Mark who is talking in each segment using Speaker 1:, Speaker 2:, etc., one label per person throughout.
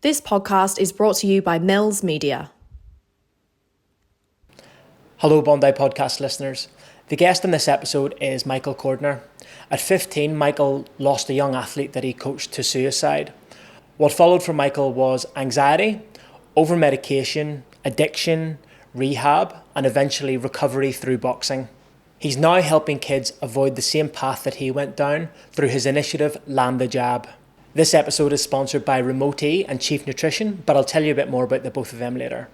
Speaker 1: This podcast is brought to you by Mills Media.
Speaker 2: Hello Bondi podcast listeners. The guest in this episode is Michael Cordner. At 15, Michael lost a young athlete that he coached to suicide. What followed for Michael was anxiety, overmedication, addiction, rehab, and eventually recovery through boxing. He's now helping kids avoid the same path that he went down through his initiative, Land the Jab. This episode is sponsored by Remote and Chief Nutrition, but I'll tell you a bit more about the both of them later.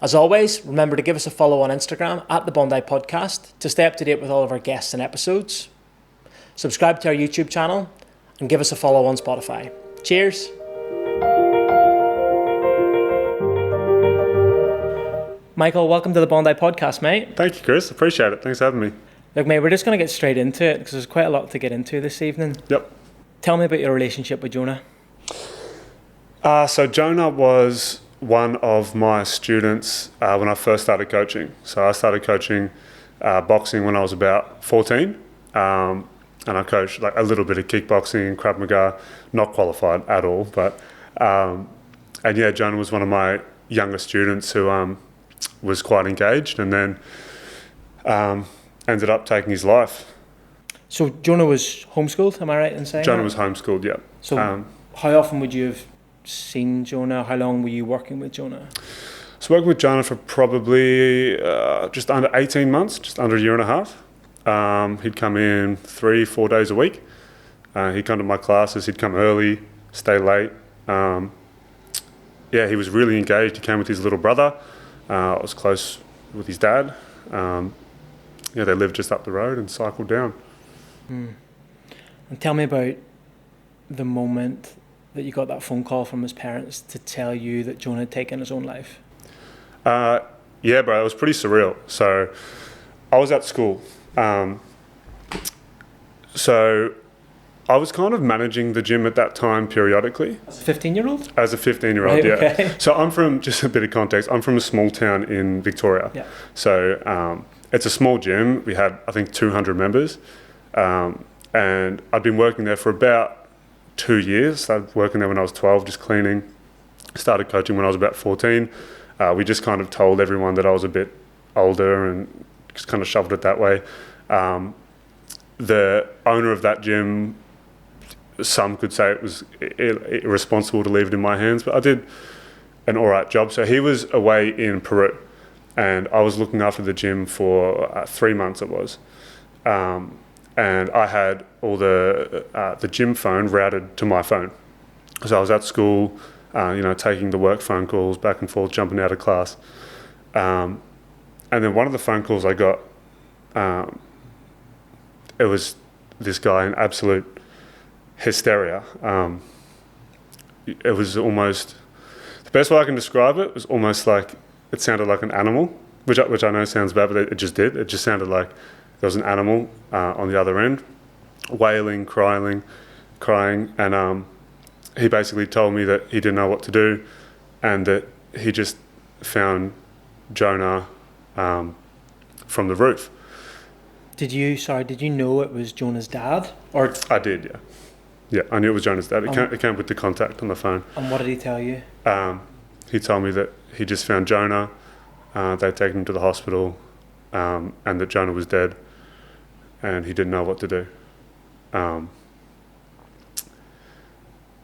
Speaker 2: As always, remember to give us a follow on Instagram at the Bondi Podcast to stay up to date with all of our guests and episodes. Subscribe to our YouTube channel and give us a follow on Spotify. Cheers. Michael, welcome to the Bondi Podcast, mate.
Speaker 3: Thank you, Chris. Appreciate it. Thanks for having me.
Speaker 2: Look, mate, we're just going to get straight into it because there's quite a lot to get into this evening.
Speaker 3: Yep.
Speaker 2: Tell me about your relationship with Jonah.
Speaker 3: So Jonah was one of my students when I first started coaching. So I started coaching boxing when I was about 14. And I coached like a little bit of kickboxing, Krav Maga, not qualified at all. But and yeah, Jonah was one of my younger students who was quite engaged, and then ended up taking his life.
Speaker 2: So Jonah was homeschooled, am I right in saying
Speaker 3: Jonah
Speaker 2: that?
Speaker 3: was homeschooled, yeah.
Speaker 2: So how often would you have seen Jonah? How long were you working with Jonah?
Speaker 3: So working with Jonah for probably just under 18 months, just under a year and a half. He'd come in 3-4 days a week. He'd come to my classes, he'd come early, stay late. Yeah, he was really engaged. He came with his little brother. I was close with his dad. Yeah, they lived just up the road and cycled down.
Speaker 2: And tell me about the moment that you got that phone call from his parents to tell you that Jonah had taken his own life.
Speaker 3: Yeah, bro, it was pretty surreal. So I was at school. So I was kind of managing the gym at that time periodically.
Speaker 2: As a 15-year-old?
Speaker 3: As a 15-year-old,
Speaker 2: right,
Speaker 3: yeah.
Speaker 2: Okay.
Speaker 3: So I'm from, just a bit of context, I'm from a small town in Victoria.
Speaker 2: Yeah.
Speaker 3: So it's a small gym. We had, I think, 200 members. And I'd been working there for about 2 years. Started working there when I was 12, just cleaning. Started coaching when I was about 14. We just kind of told everyone that I was a bit older and just kind of shoved it that way. The owner of that gym, some could say it was irresponsible to leave it in my hands, but I did an all right job. So he was away in Peru, and I was looking after the gym for 3 months it was. And I had all the gym phone routed to my phone. So I was at school, taking the work phone calls back and forth, jumping out of class. And then one of the phone calls I got, it was this guy in absolute hysteria. It was almost, the best way I can describe it was almost like, it sounded like an animal, which I know sounds bad, but it just did. It just sounded like there was an animal on the other end, wailing, crying, and he basically told me that he didn't know what to do, and that he just found Jonah from the roof.
Speaker 2: Did you know it was Jonah's dad? Or
Speaker 3: I did, yeah. Yeah, I knew it was Jonah's dad. It came with the contact on the phone.
Speaker 2: And what did he tell you?
Speaker 3: He told me that he just found Jonah, they'd taken him to the hospital, and that Jonah was dead, and he didn't know what to do.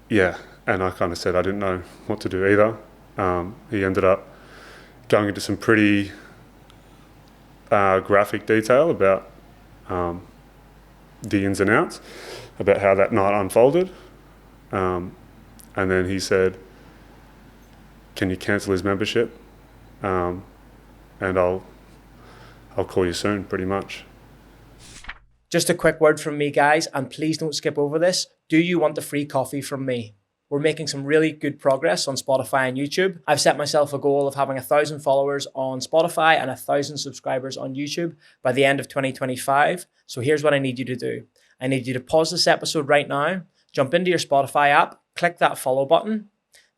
Speaker 3: Yeah, and I kind of said I didn't know what to do either. He ended up going into some pretty graphic detail about the ins and outs, about how that night unfolded. And then he said, can you cancel his membership? And I'll call you soon, pretty much.
Speaker 2: Just a quick word from me, guys, and please don't skip over this. Do you want the free coffee from me? We're making some really good progress on Spotify and YouTube. I've set myself a goal of having 1,000 followers on Spotify and 1,000 subscribers on YouTube by the end of 2025. So here's what I need you to do. I need you to pause this episode right now, jump into your Spotify app, click that follow button,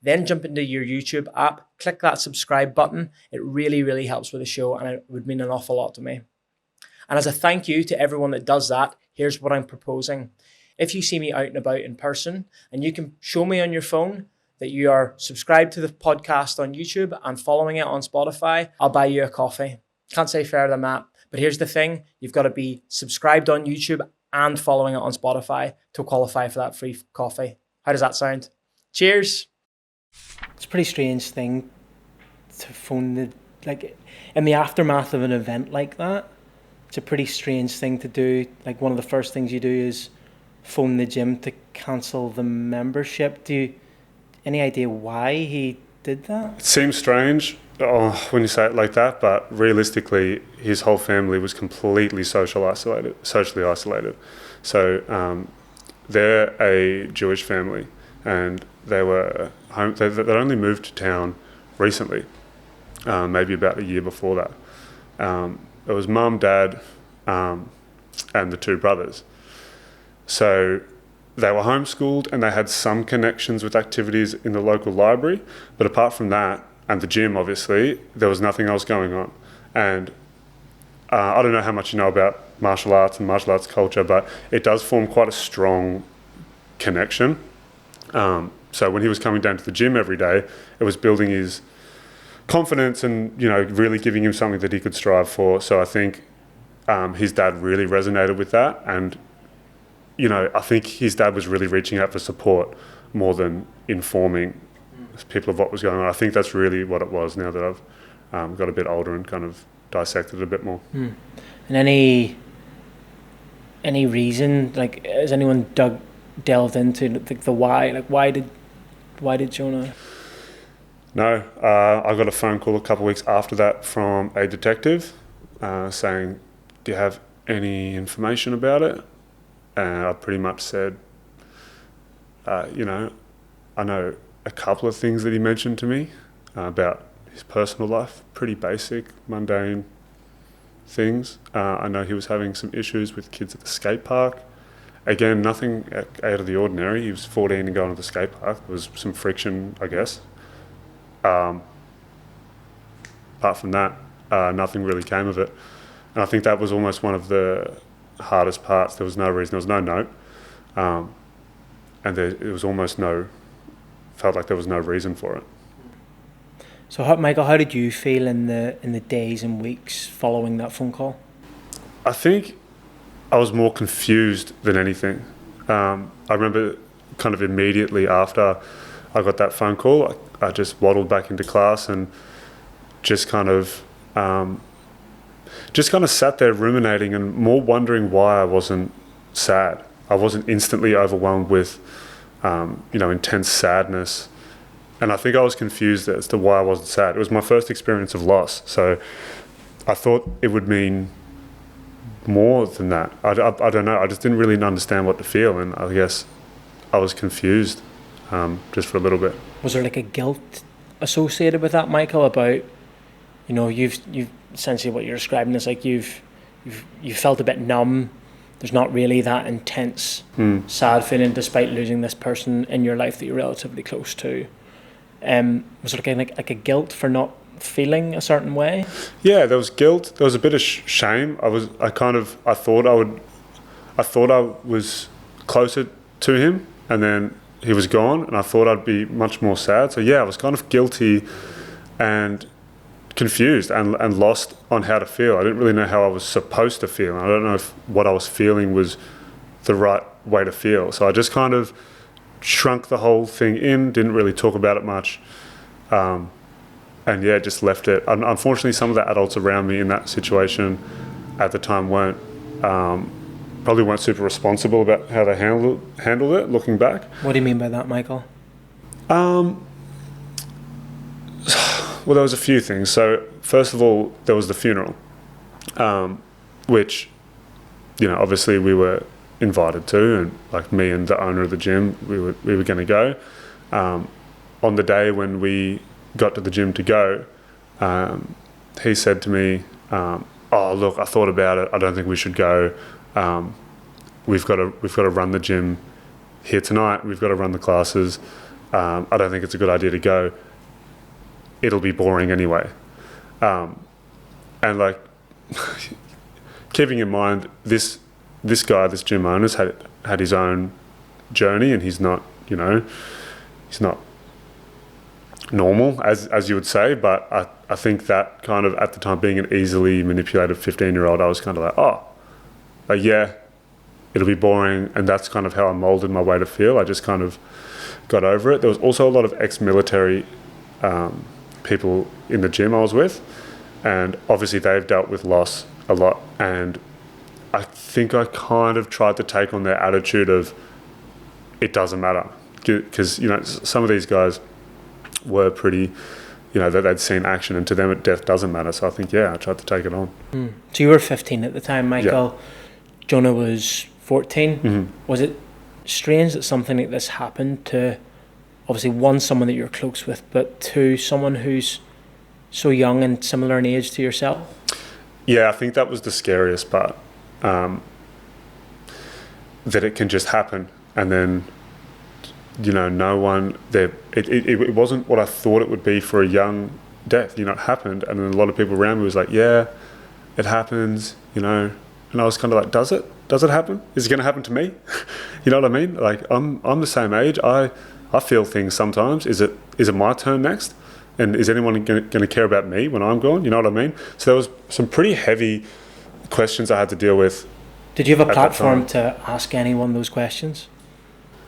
Speaker 2: then jump into your YouTube app, click that subscribe button. It really, really helps with the show, and it would mean an awful lot to me. And as a thank you to everyone that does that, here's what I'm proposing. If you see me out and about in person and you can show me on your phone that you are subscribed to the podcast on YouTube and following it on Spotify, I'll buy you a coffee. Can't say fairer than that. But here's the thing, you've got to be subscribed on YouTube and following it on Spotify to qualify for that free coffee. How does that sound? Cheers. It's a pretty strange thing to phone in the aftermath of an event like that. It's a pretty strange thing to do. Like, one of the first things you do is phone the gym to cancel the membership. Any idea why he did that?
Speaker 3: It seems strange when you say it like that, but realistically, his whole family was completely socially isolated. So they're a Jewish family, and they were home. They'd only moved to town recently, maybe about a year before that. It was mum, dad, and the two brothers. So they were homeschooled, and they had some connections with activities in the local library, but apart from that, and the gym, obviously, there was nothing else going on. And I don't know how much you know about martial arts and martial arts culture, but it does form quite a strong connection. So when he was coming down to the gym every day, it was building his confidence and, really giving him something that he could strive for. So I think his dad really resonated with that. And, I think his dad was really reaching out for support more than informing people of what was going on. I think that's really what it was, now that I've got a bit older and kind of dissected it a bit more.
Speaker 2: And any reason, has anyone delved into the why? Why did Jonah?
Speaker 3: No, I got a phone call a couple of weeks after that from a detective saying, "Do you have any information about it?" And I pretty much said, I know a couple of things that he mentioned to me about his personal life, pretty basic, mundane things. I know he was having some issues with kids at the skate park. Again, nothing out of the ordinary. He was 14 and going to the skate park. There was some friction, I guess. Apart from that, nothing really came of it. And I think that was almost one of the hardest parts. There was no reason, there was no note. And it was almost felt like there was no reason for it.
Speaker 2: So, Michael, how did you feel in the days and weeks following that phone call?
Speaker 3: I think I was more confused than anything. I remember kind of immediately after I got that phone call, I just waddled back into class and just kind of sat there ruminating and more wondering why I wasn't sad. I wasn't instantly overwhelmed with intense sadness. And I think I was confused as to why I wasn't sad. It was my first experience of loss. So I thought it would mean more than that. I don't know. I just didn't really understand what to feel. And I guess I was confused just for a little bit.
Speaker 2: Was there a guilt associated with that, Michael, about, you've essentially what you're describing is you've felt a bit numb. There's not really that intense sad feeling despite losing this person in your life that you're relatively close to. Was there like a guilt for not feeling a certain way? Yeah,
Speaker 3: there was guilt. There was a bit of shame. I thought I was closer to him, and then he was gone, and I thought I'd be much more sad. So yeah, I was kind of guilty and confused and lost on how to feel. I didn't really know how I was supposed to feel. I don't know if what I was feeling was the right way to feel. So I just kind of shrunk the whole thing in, didn't really talk about it much. And yeah, just left it. Unfortunately, some of the adults around me in that situation at the time probably weren't super responsible about how they handled it, looking back.
Speaker 2: What do you mean by that, Michael?
Speaker 3: Well, there was a few things. So first of all, there was the funeral, which, obviously we were invited to, and me and the owner of the gym, we were going to go. On the day when we got to the gym to go, he said to me, "Oh, look, I thought about it. I don't think we should go. We've got to run the gym here tonight. We've got to run the classes. I don't think it's a good idea to go. It'll be boring anyway." And keeping in mind this guy, this gym owner's had his own journey, and he's not normal, as you would say, but I think that kind of, at the time, being an easily manipulated 15-year-old, I was kind of like, yeah, it'll be boring, and that's kind of how I molded my way to feel. I just kind of got over it. There was also a lot of ex-military people in the gym I was with, and obviously they've dealt with loss a lot, and I think I kind of tried to take on their attitude of it doesn't matter, because some of these guys were pretty, that they'd seen action, and to them death doesn't matter. So I think, I tried to take it on.
Speaker 2: So you were 15 at the time, Michael. Yeah. Jonah was 14.
Speaker 3: Mm-hmm.
Speaker 2: Was it strange that something like this happened to, obviously, one, someone that you're close with, but two, someone who's so young and similar in age to yourself?
Speaker 3: Yeah, I think that was the scariest part. That it can just happen, and then no one there. It wasn't what I thought it would be for a young death. It happened, and then a lot of people around me was like, "Yeah, it happens," and I was kind of like, "Does it? Does it happen? Is it going to happen to me?" You know what I mean? Like I'm the same age. I feel things sometimes. Is it my turn next? And is anyone going to care about me when I'm gone? You know what I mean? So there was some pretty heavy questions I had to deal with.
Speaker 2: Did you have a platform to ask anyone those questions?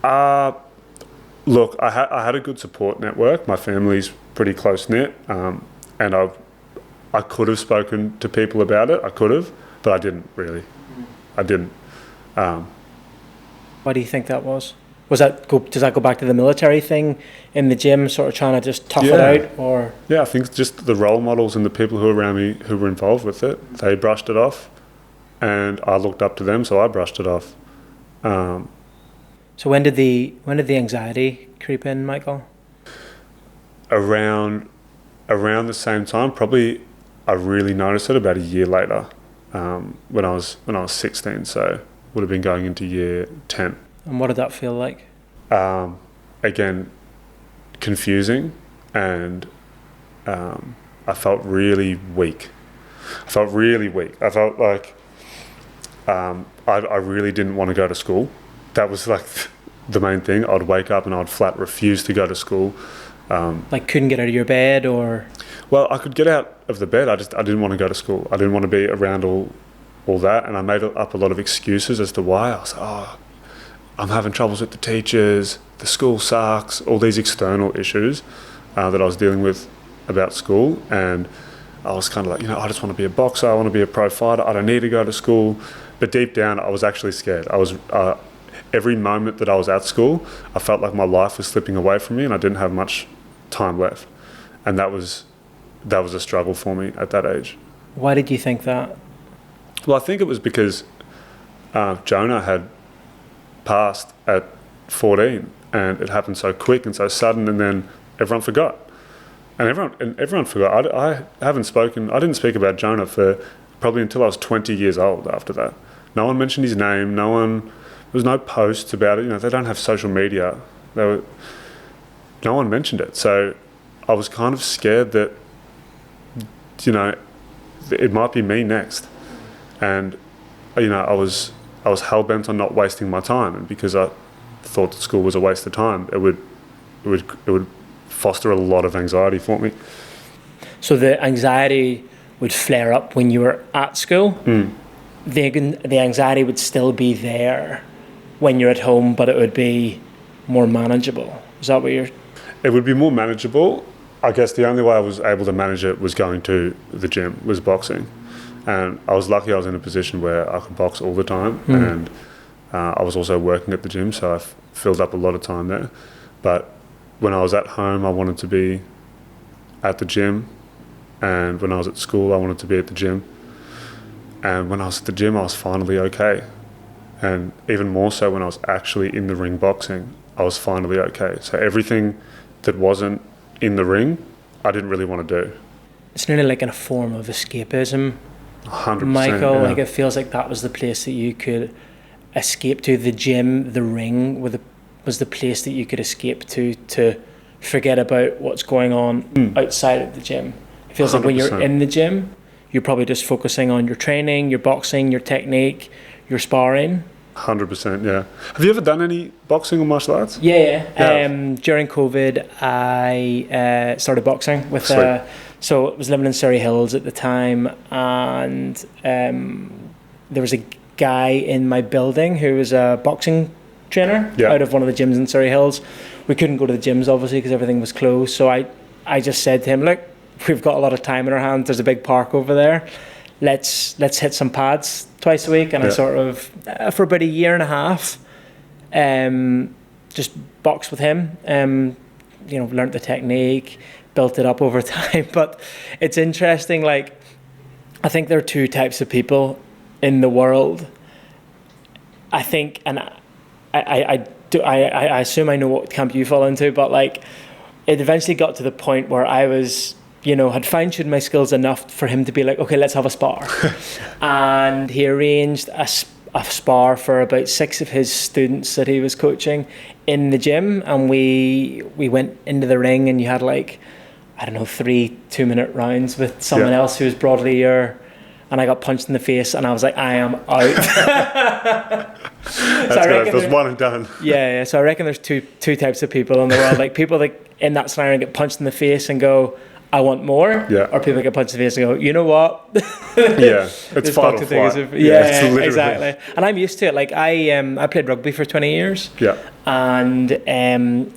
Speaker 3: Look, I had a good support network. My family's pretty close-knit, and I could have spoken to people about it. I could have, but I didn't really. I didn't.
Speaker 2: Why do you think that was? Does that go back to the military thing in the gym, sort of trying to just tough it out, or? Yeah,
Speaker 3: I think just the role models and the people who were around me who were involved with it, they brushed it off, and I looked up to them, so I brushed it off.
Speaker 2: So when did the anxiety creep in, Michael?
Speaker 3: Around the same time, probably. I really noticed it about a year later, when I was 16. So would have been going into year 10.
Speaker 2: And what did that feel like?
Speaker 3: Again, confusing, and I felt really weak. I felt like I really didn't want to go to school. That was like the main thing. I'd wake up and I'd flat refuse to go to school.
Speaker 2: Like couldn't get out of your bed, or?
Speaker 3: Well, I could get out of the bed. I didn't want to go to school. I didn't want to be around all that, and I made up a lot of excuses as to why. I was like, I'm having troubles with the teachers, the school sucks, all these external issues that I was dealing with about school. And I was kind of like, I just want to be a boxer, I want to be a pro fighter, I don't need to go to school. But deep down, I was actually scared. I was every moment that I was at school, I felt like my life was slipping away from me and I didn't have much time left. And that was a struggle for me at that age.
Speaker 2: Why did you think that?
Speaker 3: Well, I think it was because Jonah had passed at 14, and it happened so quick and so sudden, and then everyone forgot. And everyone forgot. I didn't speak about Jonah for probably until I was 20 years old after that. No one mentioned his name. There was no posts about it. They don't have social media. No one mentioned it. So I was kind of scared that, it might be me next. And, I was hell-bent on not wasting my time, and because I thought that school was a waste of time, it would foster a lot of anxiety for me.
Speaker 2: So the anxiety would flare up when you were at school? The anxiety would still be there when you're at home, but it would be more manageable. Is that what you're...
Speaker 3: It would be more manageable. I guess the only way I was able to manage it was going to the gym, was boxing. And I was lucky I was in a position where I could box all the time, and I was also working at the gym, so I filled up a lot of time there. But when I was at home, I wanted to be at the gym, and when I was at school, I wanted to be at the gym. And when I was at the gym, I was finally okay. And even more so when I was actually in the ring boxing, I was finally okay. So everything that wasn't in the ring, I didn't really want to do.
Speaker 2: It's nearly like in a form of escapism.
Speaker 3: 100%.
Speaker 2: Michael,
Speaker 3: yeah.
Speaker 2: like it feels like that was the place that you could escape to. The gym, the ring, was the place that you could escape to forget about what's going on outside of the gym. It feels 100%. Like when you're in the gym, you're probably just focusing on your training, your boxing, your technique, your sparring.
Speaker 3: 100%, yeah. Have you ever done any boxing or martial arts?
Speaker 2: Yeah.
Speaker 3: Yeah.
Speaker 2: During COVID, I started boxing with.
Speaker 3: Sweet.
Speaker 2: So I was living in Surrey Hills at the time, and there was a guy in my building who was a boxing trainer out of one of the gyms in Surrey Hills. We couldn't go to the gyms obviously because everything was closed. So I just said to him, look, we've got a lot of time in our hands. There's a big park over there. Let's hit some pads twice a week. And I sort of, for about a year and a half, just boxed with him. Learnt the technique, built it up over time. But it's interesting, like, I think there are two types of people in the world. I think, and I assume I know what camp you fall into, but like, it eventually got to the point where I was, had fine-tuned my skills enough for him to be like, okay, let's have a spar. And he arranged a spar for about 6 of his students that he was coaching in the gym. And we went into the ring, and you had 3 2-minute rounds with someone else who was broadly your... And I got punched in the face, and I was like, I am out.
Speaker 3: That's good. There's one and done.
Speaker 2: Yeah. So I reckon there's two types of people in the world. Like, people that in that scenario get punched in the face and go, I want more. Yeah. Or people that get punched in the face and go, you know what?
Speaker 3: Yeah. It's fight or flight.
Speaker 2: Exactly. And I'm used to it. Like, I played rugby for 20 years.
Speaker 3: Yeah.
Speaker 2: And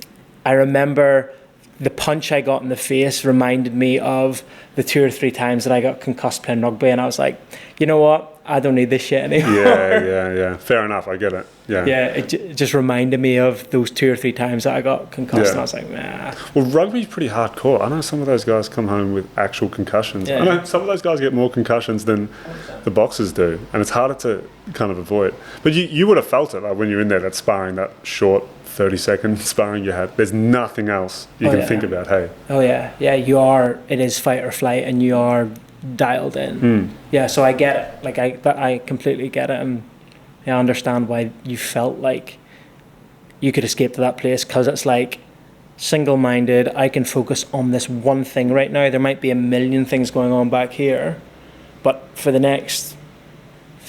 Speaker 2: I remember the punch I got in the face reminded me of the 2 or 3 times that I got concussed playing rugby, and I was like, you know what? I don't need this shit anymore.
Speaker 3: Yeah. Fair enough. I get it. Yeah.
Speaker 2: Yeah, it just reminded me of those 2 or 3 times that I got concussed, and I was like, nah.
Speaker 3: Well, rugby's pretty hardcore. I know some of those guys come home with actual concussions. Yeah. I know some of those guys get more concussions than the boxers do, and it's harder to kind of avoid. But you would have felt it, like, when you're in there, that sparring, that short 30-second sparring you had. There's nothing else you can think about, hey?
Speaker 2: Oh, yeah. Yeah, it is fight or flight, and you are dialed in. Yeah, so I get it. Like, I completely get it, and I understand why you felt like you could escape to that place, because it's like single-minded. I can focus on this one thing right now. There might be a million things going on back here, but for the next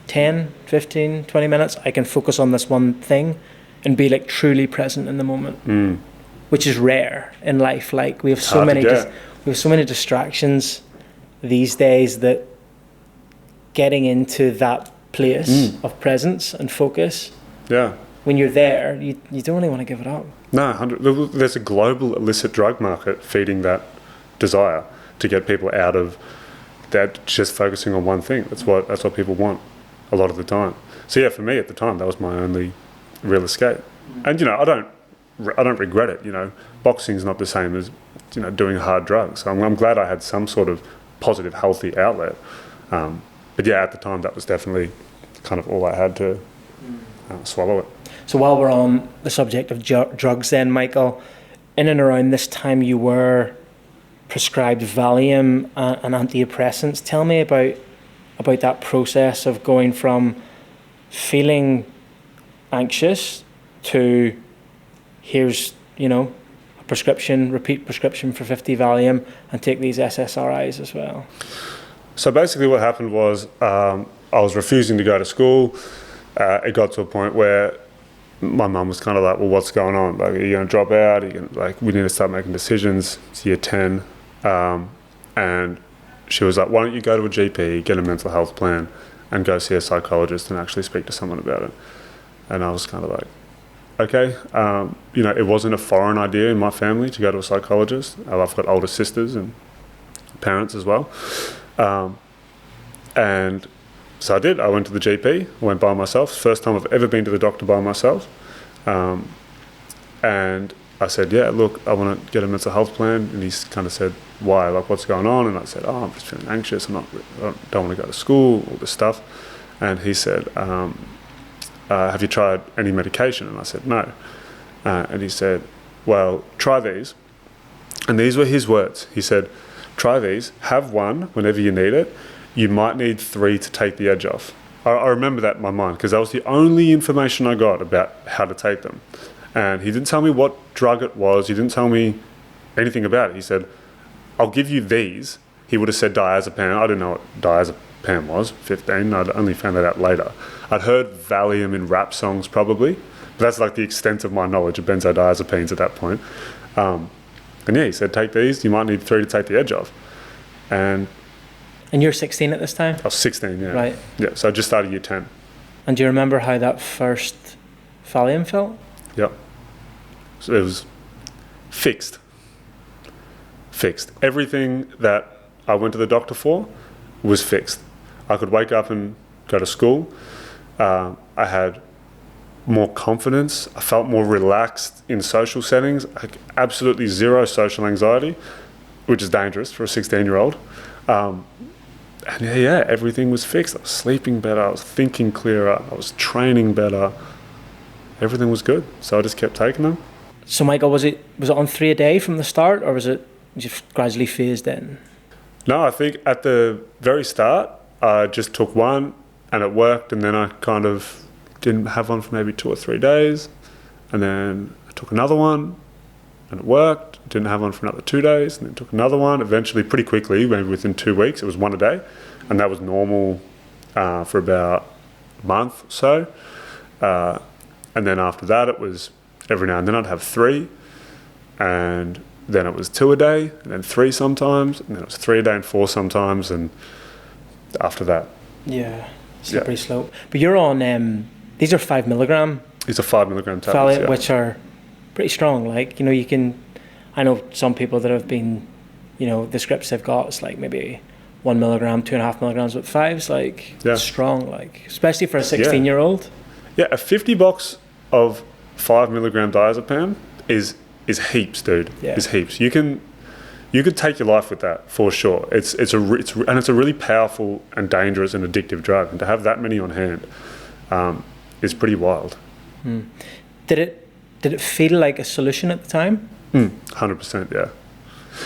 Speaker 2: 10, 15, 20 minutes, I can focus on this one thing and be like truly present in the moment, which is rare in life. Like, we have so many distractions these days that getting into that place of presence and focus, when you're there, you don't really want to give it up.
Speaker 3: No, there's a global illicit drug market feeding that desire to get people out of that, just focusing on one thing. That's what people want a lot of the time. So yeah, for me at the time, that was my only real escape. And I don't regret it. Boxing's not the same as doing hard drugs. I'm glad I had some sort of positive, healthy outlet. But yeah, at the time, that was definitely kind of all I had to swallow it.
Speaker 2: So while we're on the subject of drugs then, Michael, in and around this time you were prescribed Valium and antidepressants. Tell me about that process of going from feeling anxious to here's a prescription, repeat prescription for 50 Valium, and take these SSRIs as well.
Speaker 3: So basically what happened was I was refusing to go to school. It got to a point where my mum was kind of like, well, what's going on? Like, are you going to drop out? We need to start making decisions. It's year 10. And she was like, why don't you go to a GP, get a mental health plan, and go see a psychologist and actually speak to someone about it. And I was kind of like, okay. It wasn't a foreign idea in my family to go to a psychologist. I've got older sisters and parents as well. And so I did. I went to the GP. I went by myself. First time I've ever been to the doctor by myself. And I said, yeah, look, I want to get a mental health plan. And he kind of said, why? Like, what's going on? And I said, I'm just feeling anxious. I don't want to go to school, all this stuff. And he said, have you tried any medication? And I said, no. And he said, well, try these. And these were his words. He said, try these, have one whenever you need it. You might need 3 to take the edge off. I remember that in my mind, because that was the only information I got about how to take them. And he didn't tell me what drug it was. He didn't tell me anything about it. He said, I'll give you these. He would have said diazepam. I didn't know what diazepam was, 15. I'd only found that out later. I'd heard Valium in rap songs probably, but that's like the extent of my knowledge of benzodiazepines at that point. And yeah, he said, take these, you might need 3 to take the edge off. And
Speaker 2: you're 16 at this time?
Speaker 3: I was 16, yeah.
Speaker 2: Right.
Speaker 3: Yeah, so I just started year 10.
Speaker 2: And do you remember how that first Valium felt?
Speaker 3: Yep. So it was fixed. Everything that I went to the doctor for was fixed. I could wake up and go to school. I had more confidence. I felt more relaxed in social settings. Like absolutely zero social anxiety, which is dangerous for a 16-year-old. And yeah, everything was fixed. I was sleeping better. I was thinking clearer. I was training better. Everything was good. So I just kept taking them.
Speaker 2: So Michael, was it on 3 a day from the start, or was it just gradually phased in?
Speaker 3: No, I think at the very start, I just took one and it worked, and then I kind of didn't have one for maybe 2 or 3 days, and then I took another one and it worked. Didn't have one for another 2 days, and then took another one. Eventually, pretty quickly, maybe within 2 weeks, it was 1 a day, and that was normal for about a month or so. And then after that, it was every now and then I'd have 3, and then it was 2 a day, and then 3 sometimes, and then it was 3 a day and 4 sometimes, and after that.
Speaker 2: Yeah, slippery slope. But you're on, these are 5 milligram.
Speaker 3: These are 5 milligram tablets,
Speaker 2: which are pretty strong. Like, you can, I know some people that have been, the scripts they've got, it's like maybe 1 milligram, 2.5 milligrams, but 5's like strong, like, especially for a 16-year-old.
Speaker 3: Yeah, a 50 box of 5 milligram diazepam is heaps, dude.
Speaker 2: Yeah.
Speaker 3: Is heaps. You could take your life with that for sure. It's a really powerful and dangerous and addictive drug, and to have that many on hand is pretty wild.
Speaker 2: Did it feel like a solution at the time?
Speaker 3: 100%, yeah.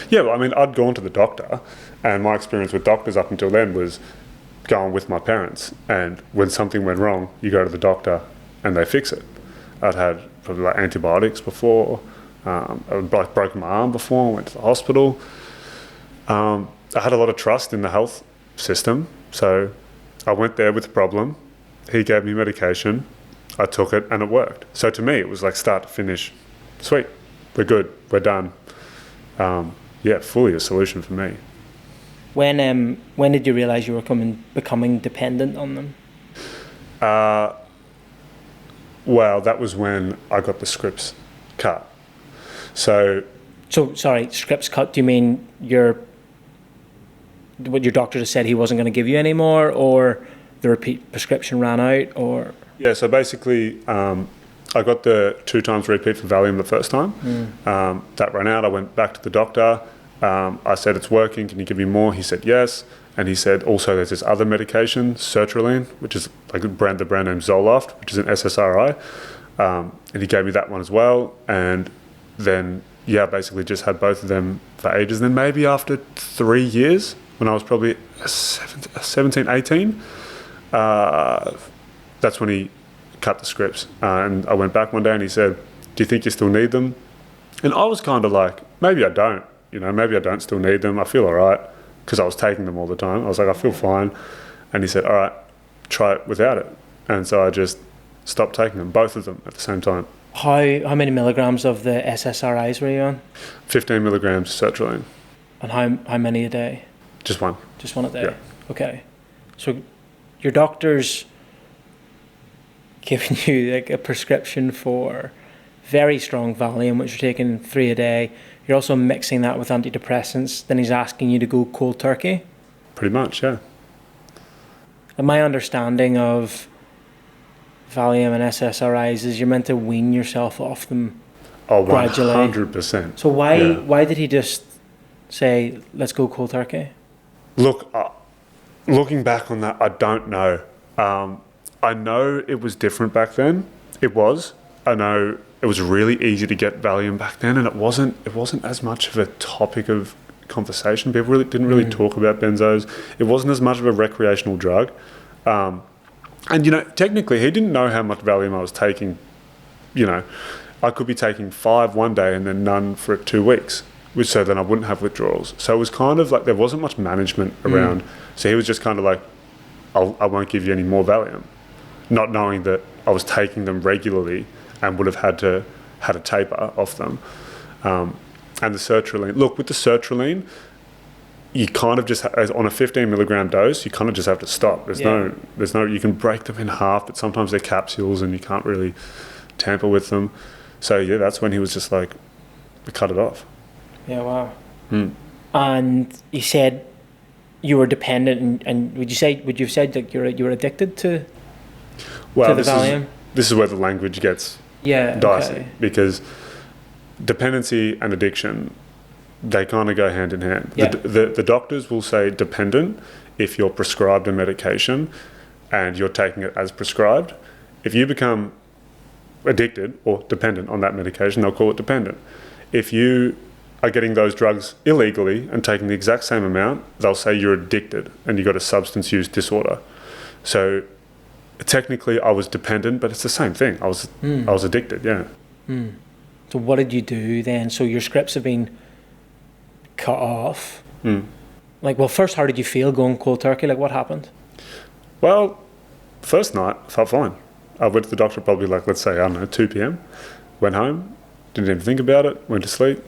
Speaker 3: Yeah, well, I mean, I'd gone to the doctor, and my experience with doctors up until then was going with my parents, and when something went wrong, you go to the doctor and they fix it. I'd had probably like antibiotics before, I'd broken my arm before, I went to the hospital. I had a lot of trust in the health system, so I went there with a problem. He gave me medication, I took it, and it worked. So to me, it was like start to finish, sweet, we're good, we're done. Fully a solution for me.
Speaker 2: When did you realise you were becoming dependent on them?
Speaker 3: Well, that was when I got the scripts cut. So sorry, scripts cut, do you mean what your doctor just said he wasn't going to give you any more, or the repeat prescription ran out, or? Yeah, so basically I got the 2 times repeat for Valium the first time. That ran out. I went back to the doctor. I said, it's working, can you give me more? He said yes. And he said, also there's this other medication, sertraline, which is like the brand name Zoloft, which is an SSRI. And he gave me that one as well. And then, basically just had both of them for ages. And then maybe after 3 years, when I was probably 17, 18, that's when he cut the scripts. And I went back one day and he said, do you think you still need them? And I was kind of like, maybe I don't. Maybe I don't still need them. I feel all right, because I was taking them all the time. I was like, I feel fine. And he said, all right, try it without it. And so I just stopped taking them, both of them at the same time.
Speaker 2: How many milligrams of the SSRIs were you on?
Speaker 3: 15 milligrams sertraline.
Speaker 2: And how many a day?
Speaker 3: Just one.
Speaker 2: Just one a day?
Speaker 3: Yeah.
Speaker 2: Okay. So your doctor's giving you like a prescription for very strong Valium, which you're taking 3 a day. You're also mixing that with antidepressants. Then he's asking you to go cold turkey.
Speaker 3: Pretty much, yeah.
Speaker 2: And my understanding of Valium and SSRIs is you're meant to wean yourself off them gradually.
Speaker 3: 100%.
Speaker 2: So why did he just say, let's go cold turkey?
Speaker 3: Look, looking back on that, I don't know. I know it was different back then. It was. I know it was really easy to get Valium back then, and it wasn't as much of a topic of conversation. People didn't really talk about benzos. It wasn't as much of a recreational drug. And, technically he didn't know how much Valium I was taking. I could be taking 5 one day and then none for 2 weeks, so then I wouldn't have withdrawals. So it was kind of like there wasn't much management around. So he was just kind of like, I won't give you any more Valium, not knowing that I was taking them regularly and would have had a taper off them. And the sertraline. Look, with the sertraline, you kind of just, on a 15 milligram dose, you kind of just have to stop. There's no, you can break them in half, but sometimes they're capsules and you can't really tamper with them. So yeah, that's when he was just like, we cut it off.
Speaker 2: Yeah, wow. And you said you were dependent, and would you have said that you were addicted to the Valium?
Speaker 3: This is where the language gets dicey, because dependency and addiction, they kind of go hand in hand.
Speaker 2: Yeah.
Speaker 3: The doctors will say dependent if you're prescribed a medication and you're taking it as prescribed. If you become addicted or dependent on that medication, they'll call it dependent. If you are getting those drugs illegally and taking the exact same amount, they'll say you're addicted and you've got a substance use disorder. So technically I was dependent, but it's the same thing. I was addicted, yeah.
Speaker 2: So what did you do then? So your scripts have been cut off. Like, well, first, how did you feel going cold turkey? Like, what happened?
Speaker 3: Well, first night, I felt fine. I went to the doctor probably like, let's say, I don't know, 2 p.m. Went home, didn't even think about it, went to sleep,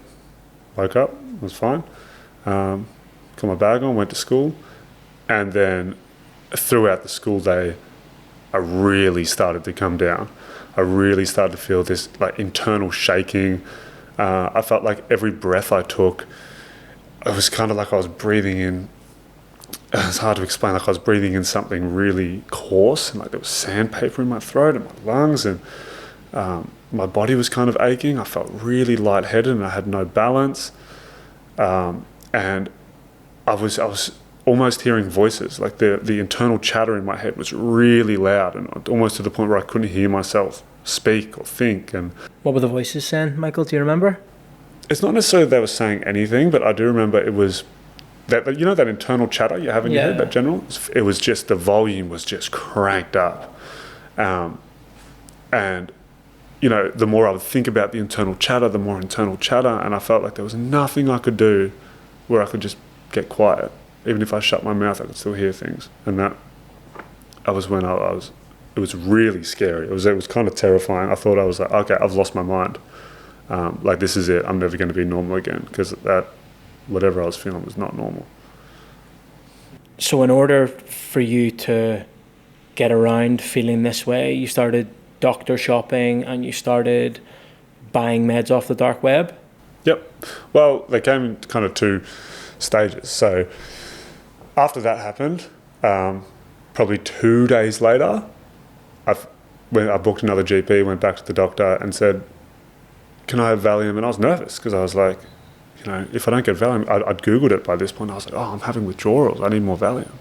Speaker 3: woke up, was fine. Got my bag on, went to school. And then throughout the school day, I really started to come down. I really started to feel this like internal shaking. I felt like every breath I took, it was kind of like I was breathing in, it's hard to explain, like I was breathing in something really coarse, and like there was sandpaper in my throat and my lungs, and my body was kind of aching. I felt really lightheaded and I had no balance. And I was almost hearing voices, like the internal chatter in my head was really loud, and almost to the point where I couldn't hear myself speak or think. And
Speaker 2: what were the voices saying, Michael? Do you remember?
Speaker 3: It's not necessarily they were saying anything, but I do remember it was that, you know, that internal chatter you have in your head, that general. It was just, the volume was just cranked up, and you know, the more I would think about the internal chatter, the more internal chatter, and I felt like there was nothing I could do where I could just get quiet. Even if I shut my mouth, I could still hear things. And that was when it was really scary. It was kind of terrifying. I thought I was like, okay, I've lost my mind. Like, this is it. I'm never going to be normal again, because that, whatever I was feeling was not normal.
Speaker 2: So in order for you to get around feeling this way, you started doctor shopping and you started buying meds off the dark web? Yep.
Speaker 3: Well, they came in kind of 2 stages. So after that happened, probably 2 days later, I booked another GP, went back to the doctor and said, can I have Valium? And I was nervous because I was like, you know, if I don't get Valium, I'd Googled it by this point. I was like, oh, I'm having withdrawals. I need more Valium.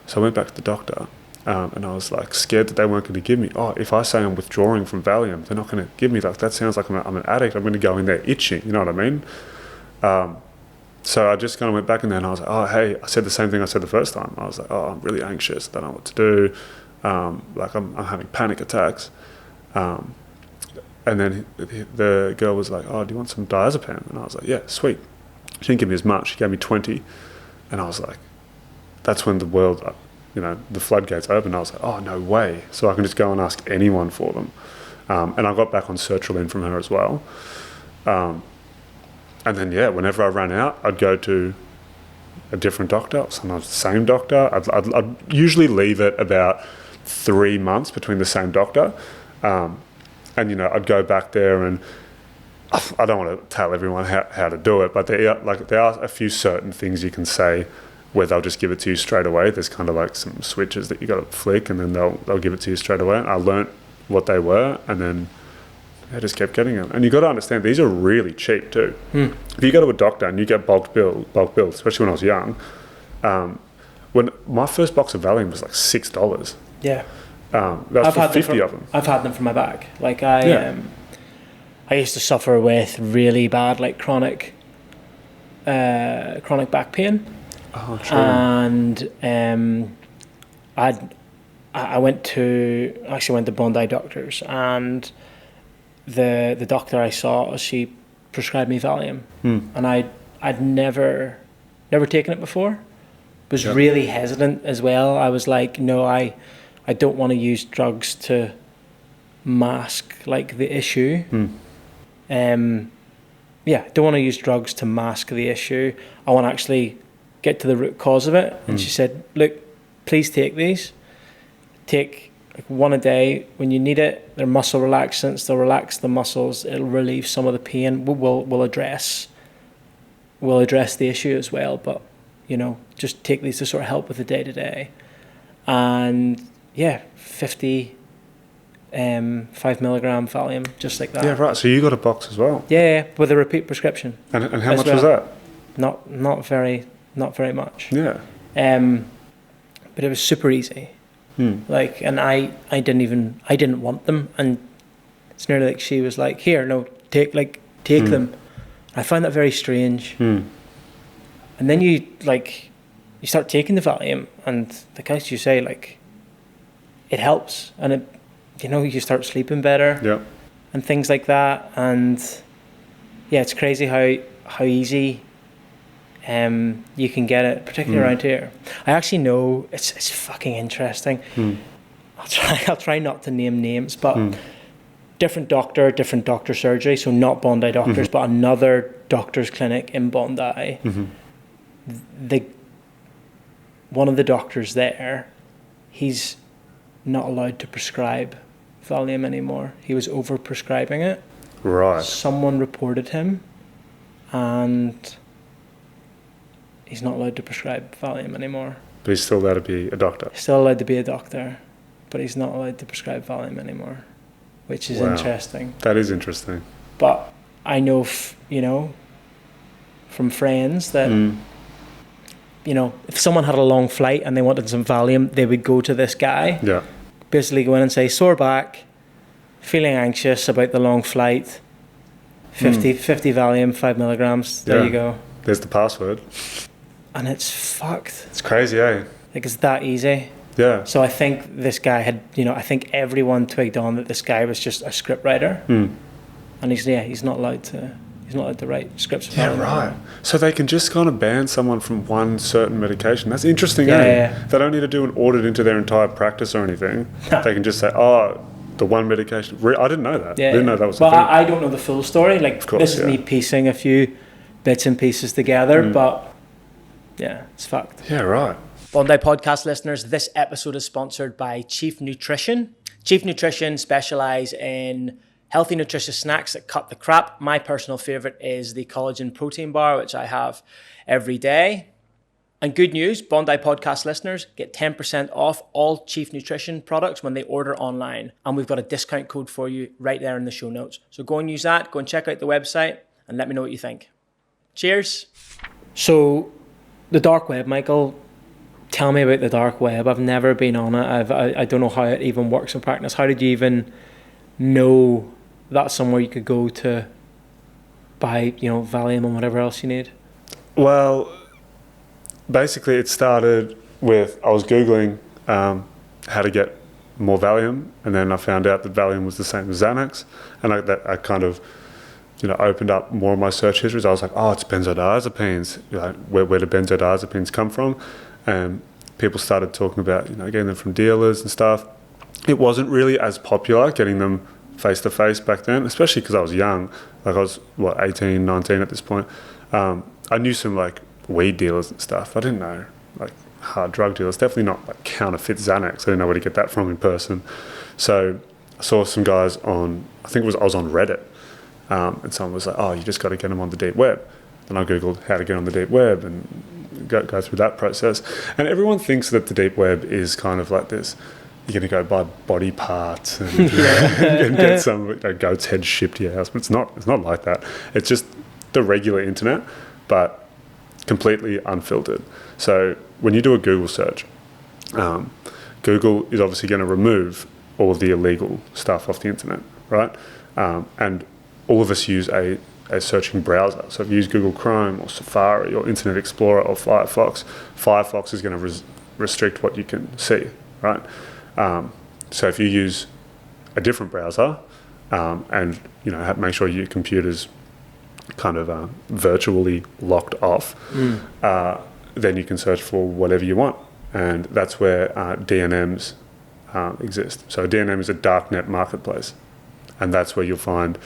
Speaker 3: So I went back to the doctor, and I was like scared that they weren't going to give me. Oh, if I say I'm withdrawing from Valium, they're not going to give me. Like, that sounds like I'm an addict. I'm going to go in there itching. You know what I mean? So I just kind of went back in there and I was like, oh, hey, I said the same thing I said the first time. I was like, oh, I'm really anxious. I don't know what to do. Like, I'm having panic attacks. And then the girl was like, oh, do you want some diazepam? And I was like, yeah, sweet. She didn't give me as much. She gave me 20. And I was like, that's when the world, you know, the floodgates opened. I was like, oh, no way. So I can just go and ask anyone for them. And I got back on sertraline from her as well. And then, yeah, whenever I ran out, I'd go to a different doctor, sometimes the same doctor. I'd usually leave it about 3 months between the same doctor. And, you know, I'd go back there, and I don't want to tell everyone how to do it, but there are a few certain things you can say where they'll just give it to you straight away. There's kind of like some switches that you got to flick, and then they'll give it to you straight away. And I learnt what they were, and then I just kept getting them. And you got to understand, these are really cheap too. If you go to a doctor and you get bulk bill, especially when I was young, when my first box of Valium was like $6.
Speaker 2: Yeah.
Speaker 3: That was for 50 of them.
Speaker 2: I've had them for my back. Like, I used to suffer with really bad, like, chronic back pain.
Speaker 3: Oh, true.
Speaker 2: And I went to Bondi Doctors, and the doctor I saw, she prescribed me Valium, and I'd never taken it before, was really hesitant as well. I was like, no, I don't want to use drugs to mask like the issue. Don't want to use drugs to mask the issue. I want to actually get to the root cause of it. And she said, look, please take these. Take like one a day when you need it. They're muscle relaxants. They'll relax the muscles. It'll relieve some of the pain. We'll address the issue as well. But, just take these to sort of help with the day-to-day. And 50 5 milligram Valium, just like that.
Speaker 3: Yeah, right. So you got a box as well.
Speaker 2: Yeah, with a repeat prescription.
Speaker 3: And how much was that?
Speaker 2: Not very much.
Speaker 3: Yeah.
Speaker 2: But it was super easy. Like, and I didn't want them, and it's nearly like she was like, here, no, take them. I find that very strange. And then you start taking the Valium, and like as you say, like, it helps, and it, you start sleeping better.
Speaker 3: Yeah.
Speaker 2: And things like that, and it's crazy how easy you can get it, particularly around here. I actually know it's fucking interesting. I'll try not to name names, but different doctor surgery, so not Bondi doctors, but another doctor's clinic in Bondi. One of the doctors there, he's not allowed to prescribe Valium anymore. He was overprescribing it.
Speaker 3: Right.
Speaker 2: Someone reported him, and he's not allowed to prescribe Valium anymore.
Speaker 3: But he's still allowed to be a doctor.
Speaker 2: He's still allowed to be a doctor, but he's not allowed to prescribe Valium anymore, which is interesting.
Speaker 3: That is interesting.
Speaker 2: But I know, from friends that, if someone had a long flight and they wanted some Valium, they would go to this guy.
Speaker 3: Yeah.
Speaker 2: Basically go in and say, sore back, feeling anxious about the long flight, 50 Valium, 5 milligrams, there you go.
Speaker 3: There's the password.
Speaker 2: And it's fucked.
Speaker 3: It's crazy, eh?
Speaker 2: Like, it's that easy.
Speaker 3: Yeah.
Speaker 2: So I think this guy had, I think everyone twigged on that this guy was just a script writer. And he's not allowed to write scripts.
Speaker 3: Yeah, right. So they can just kind of ban someone from one certain medication. That's interesting, eh? They don't need to do an audit into their entire practice or anything. They can just say, the one medication. I didn't know that. I didn't know that was a thing.
Speaker 2: I don't know the full story. Like, of course, this is me piecing a few bits and pieces together, but it's fucked.
Speaker 3: Yeah, right.
Speaker 2: Bondi podcast listeners, this episode is sponsored by Chief Nutrition. Chief Nutrition specialise in healthy, nutritious snacks that cut the crap. My personal favourite is the collagen protein bar, which I have every day. And good news, Bondi podcast listeners get 10% off all Chief Nutrition products when they order online. And we've got a discount code for you right there in the show notes. So go and use that, go and check out the website, and let me know what you think. Cheers. So, the dark web, Michael, tell me about the dark web. I've never been on it. I don't know how it even works in practice. How did you even know that's somewhere you could go to buy, Valium and whatever else you need?
Speaker 3: Well, basically it started with, I was Googling how to get more Valium, and then I found out that Valium was the same as Xanax, and I kind of, opened up more of my search histories. I was like, it's benzodiazepines. Where do benzodiazepines come from? And people started talking about, getting them from dealers and stuff. It wasn't really as popular getting them face-to-face back then, especially because I was young. Like, I was, 18, 19 at this point. I knew some, weed dealers and stuff. I didn't know, hard drug dealers. Definitely not, counterfeit Xanax. I didn't know where to get that from in person. So I saw some guys on, I was on Reddit, and someone was like, you just got to get them on the deep web. Then I Googled how to get on the deep web and go through that process. And everyone thinks that the deep web is kind of like this. You're going to go buy body parts and, and get some goat's head shipped to your house. But it's not like that. It's just the regular internet, but completely unfiltered. So when you do a Google search, Google is obviously going to remove all of the illegal stuff off the internet, right? And all of us use a searching browser. So if you use Google Chrome or Safari or Internet Explorer or Firefox is going to restrict what you can see, right? So if you use a different browser and make sure your computer's kind of virtually locked off, then you can search for whatever you want. And that's where DNMs exist. So a DNM is a darknet marketplace. And that's where you'll find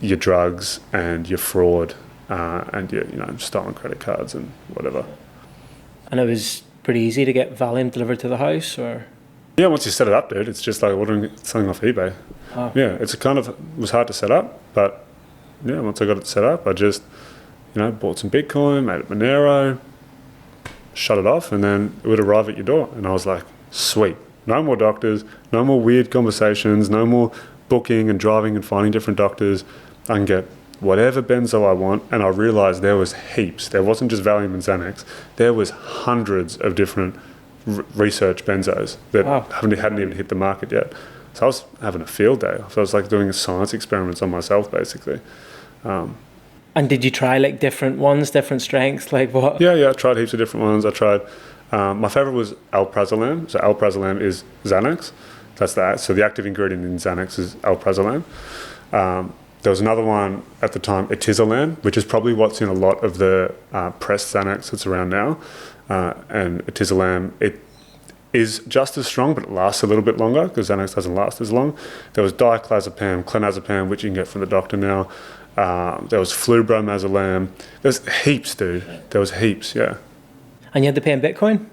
Speaker 3: your drugs and your fraud and your stolen credit cards and whatever.
Speaker 2: And it was pretty easy to get Valium delivered to the house, or?
Speaker 3: Yeah, once you set it up, dude, it's just like ordering something off eBay.
Speaker 2: Oh.
Speaker 3: Yeah, it was hard to set up, but yeah, once I got it set up, I just, bought some Bitcoin, made it Monero, shut it off, and then it would arrive at your door. And I was like, sweet. No more doctors, no more weird conversations, no more booking and driving and finding different doctors. I can get whatever benzo I want. And I realized there was heaps. There wasn't just Valium and Xanax. There was hundreds of different research benzos that hadn't even hit the market yet. So I was having a field day. So I was like doing science experiments on myself, basically.
Speaker 2: And did you try like different ones, different strengths? Like what?
Speaker 3: Yeah, I tried heaps of different ones. I tried, my favorite was alprazolam. So alprazolam is Xanax. That's that. So the active ingredient in Xanax is alprazolam. There was another one at the time, etizolam, which is probably what's in a lot of the pressed Xanax that's around now. And etizolam, it is just as strong, but it lasts a little bit longer because Xanax doesn't last as long. There was diclazepam, clonazepam, which you can get from the doctor now. There was flubromazolam. There's heaps, dude. There was heaps, yeah.
Speaker 2: And you had to pay in Bitcoin?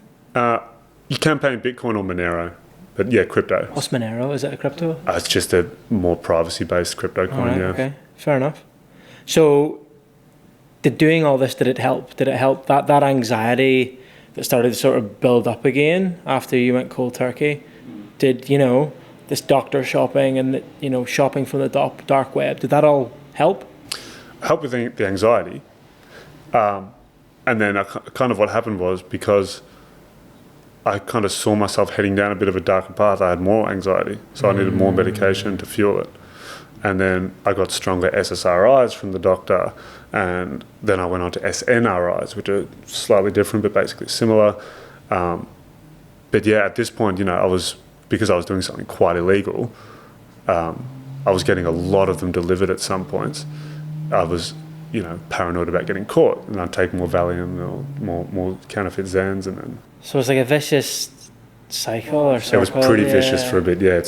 Speaker 3: You can pay in Bitcoin or Monero, but yeah, crypto.
Speaker 2: What's Monero? Is it a crypto?
Speaker 3: It's just a more privacy-based crypto coin,
Speaker 2: right,
Speaker 3: yeah.
Speaker 2: Okay, fair enough. So, did doing all this, did it help? Did it help that dark that started to sort of build up again after you went cold turkey? Did, this doctor shopping and, shopping from the dark web, did that all help?
Speaker 3: Help with the anxiety. And then kind of what happened was, because I kind of saw myself heading down a bit of a darker path, I had more anxiety. So I needed more medication to fuel it. And then I got stronger SSRIs from the doctor. And then I went on to SNRIs, which are slightly different, but basically similar. But yeah, at this point, because I was doing something quite illegal, I was getting a lot of them delivered at some points. I was, paranoid about getting caught, and I'd take more Valium or more counterfeit Zans, and then.
Speaker 2: So it's like a vicious cycle or something.
Speaker 3: It was pretty vicious for a bit, yeah.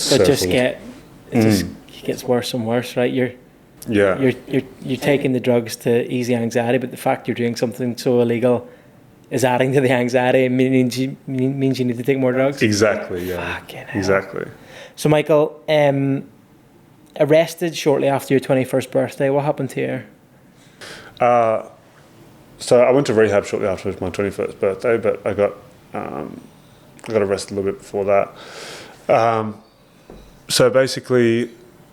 Speaker 2: It gets worse and worse, right? You're taking the drugs to ease the anxiety, but the fact you're doing something so illegal is adding to the anxiety and means you need to take more drugs.
Speaker 3: Exactly, yeah.
Speaker 2: Fucking hell.
Speaker 3: Exactly.
Speaker 2: So Michael, arrested shortly after your 21st birthday. What happened here?
Speaker 3: So I went to rehab shortly after my 21st birthday, but I got arrested a little bit before that. So basically,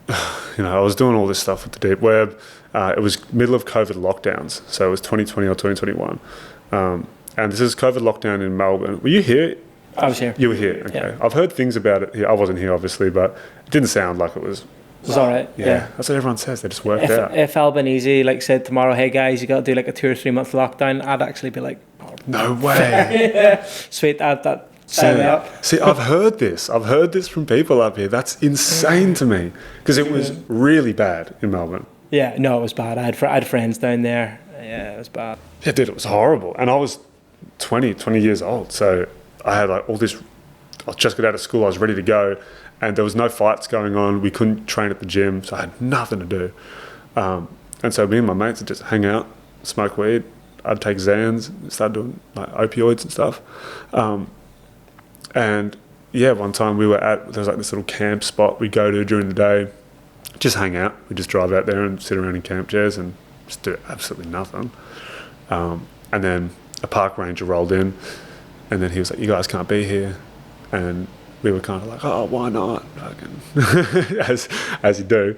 Speaker 3: I was doing all this stuff with the deep web. It was middle of COVID lockdowns, so it was 2020 or 2021. And this is COVID lockdown in Melbourne. Were you here?
Speaker 2: I was here.
Speaker 3: You were here, okay. Yeah. I've heard things about it here. I wasn't here, obviously, but it didn't sound like it was...
Speaker 2: It was all right. Yeah.
Speaker 3: That's what everyone says. They just worked out.
Speaker 2: If Albanese said tomorrow, hey guys, you got to do like a 2 or 3 month lockdown, I'd actually be like, oh,
Speaker 3: no way.
Speaker 2: Sweet, that sign me up.
Speaker 3: See, I've heard this from people up here. That's insane to me because it was really bad in Melbourne.
Speaker 2: Yeah, no, it was bad. I had friends down there. Yeah, it was bad.
Speaker 3: Yeah, dude, it was horrible. And I was 20 years old, so I had like all this. I just got out of school. I was ready to go. And there was no fights going on. We couldn't train at the gym, so I had nothing to do. And so me and my mates would just hang out, smoke weed. I'd take Xans, start doing like opioids and stuff. And yeah, one time there was like this little camp spot we'd go to during the day, just hang out. We'd just drive out there and sit around in camp chairs and just do absolutely nothing. And then a park ranger rolled in, and then he was like, "You guys can't be here." And we were kind of like, "Oh, why not?" as you do.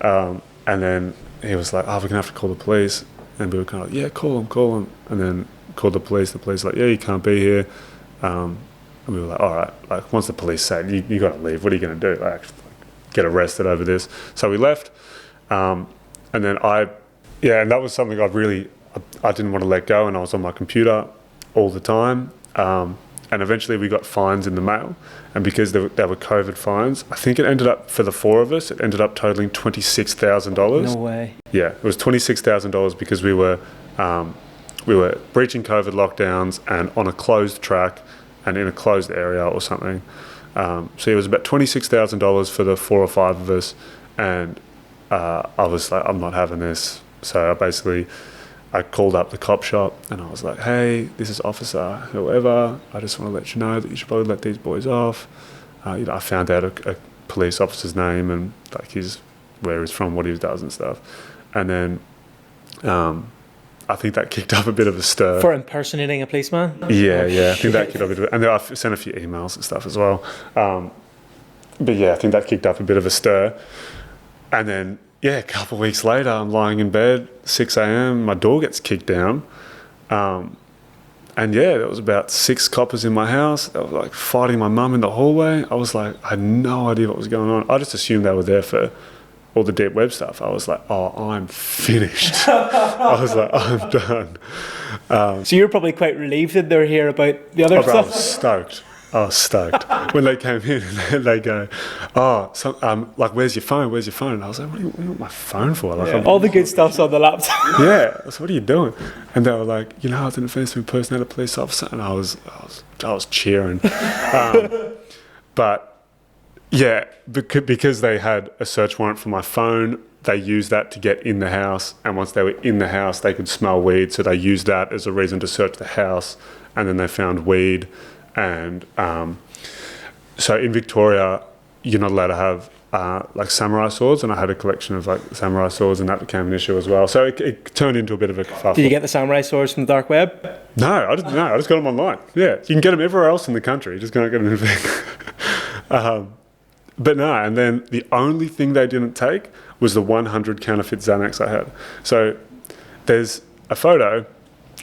Speaker 3: And then he was like, "Oh, we're going to have to call the police." And we were kind of like, "Yeah, call them. And then called the police. The police were like, "Yeah, you can't be here." And we were like, "All right." Like, once the police say, you got to leave. What are you going to do? Like, get arrested over this? So we left. And then and that was something I didn't want to let go. And I was on my computer all the time. And eventually we got fines in the mail. And because they were COVID fines, I think it ended up, for the 4 of us, it ended up totaling $26,000.
Speaker 2: No way.
Speaker 3: Yeah, it was $26,000 because we were we were breaching COVID lockdowns and on a closed track and in a closed area or something. So it was about $26,000 for the 4 or 5 of us, and I was like, I'm not having this. So I called up the cop shop and I was like, hey, this is officer whoever. I just want to let you know that you should probably let these boys off. I found out a police officer's name and like where he's from, what he does and stuff. And then I think that kicked up a bit of a stir.
Speaker 2: For impersonating a policeman?
Speaker 3: Yeah. I think that kicked up a bit of, and then I sent a few emails and stuff as well. But yeah, I think that kicked up a bit of a stir. And then, a couple of weeks later, I'm lying in bed, 6 a.m, my door gets kicked down. And there was about 6 coppers in my house. They were like fighting my mum in the hallway. I was like, I had no idea what was going on. I just assumed they were there for all the deep web stuff. I was like, I'm finished. I was like, I'm done.
Speaker 2: So you're probably quite relieved that they're here about the other stuff?
Speaker 3: I was stoked. When they came in and they go, like, where's your phone? And I was like, what do you want my phone for? Like,
Speaker 2: all the good stuff's on the laptop.
Speaker 3: Yeah. I was like, what are you doing? And they were like, I was an offensive impersonator police officer. And I was cheering. But yeah, because they had a search warrant for my phone, they used that to get in the house. And once they were in the house, they could smell weed. So they used that as a reason to search the house. And then they found weed. And so in Victoria, you're not allowed to have like samurai swords. And I had a collection of like samurai swords, and that became an issue as well. So it turned into a bit of a kerfuffle.
Speaker 2: Did you get the samurai swords from the dark web?
Speaker 3: No, I didn't. No, I just got them online. Yeah, you can get them everywhere else in the country. You just can't get them in Vic. But no, and then the only thing they didn't take was the 100 counterfeit Xanax I had. So there's a photo.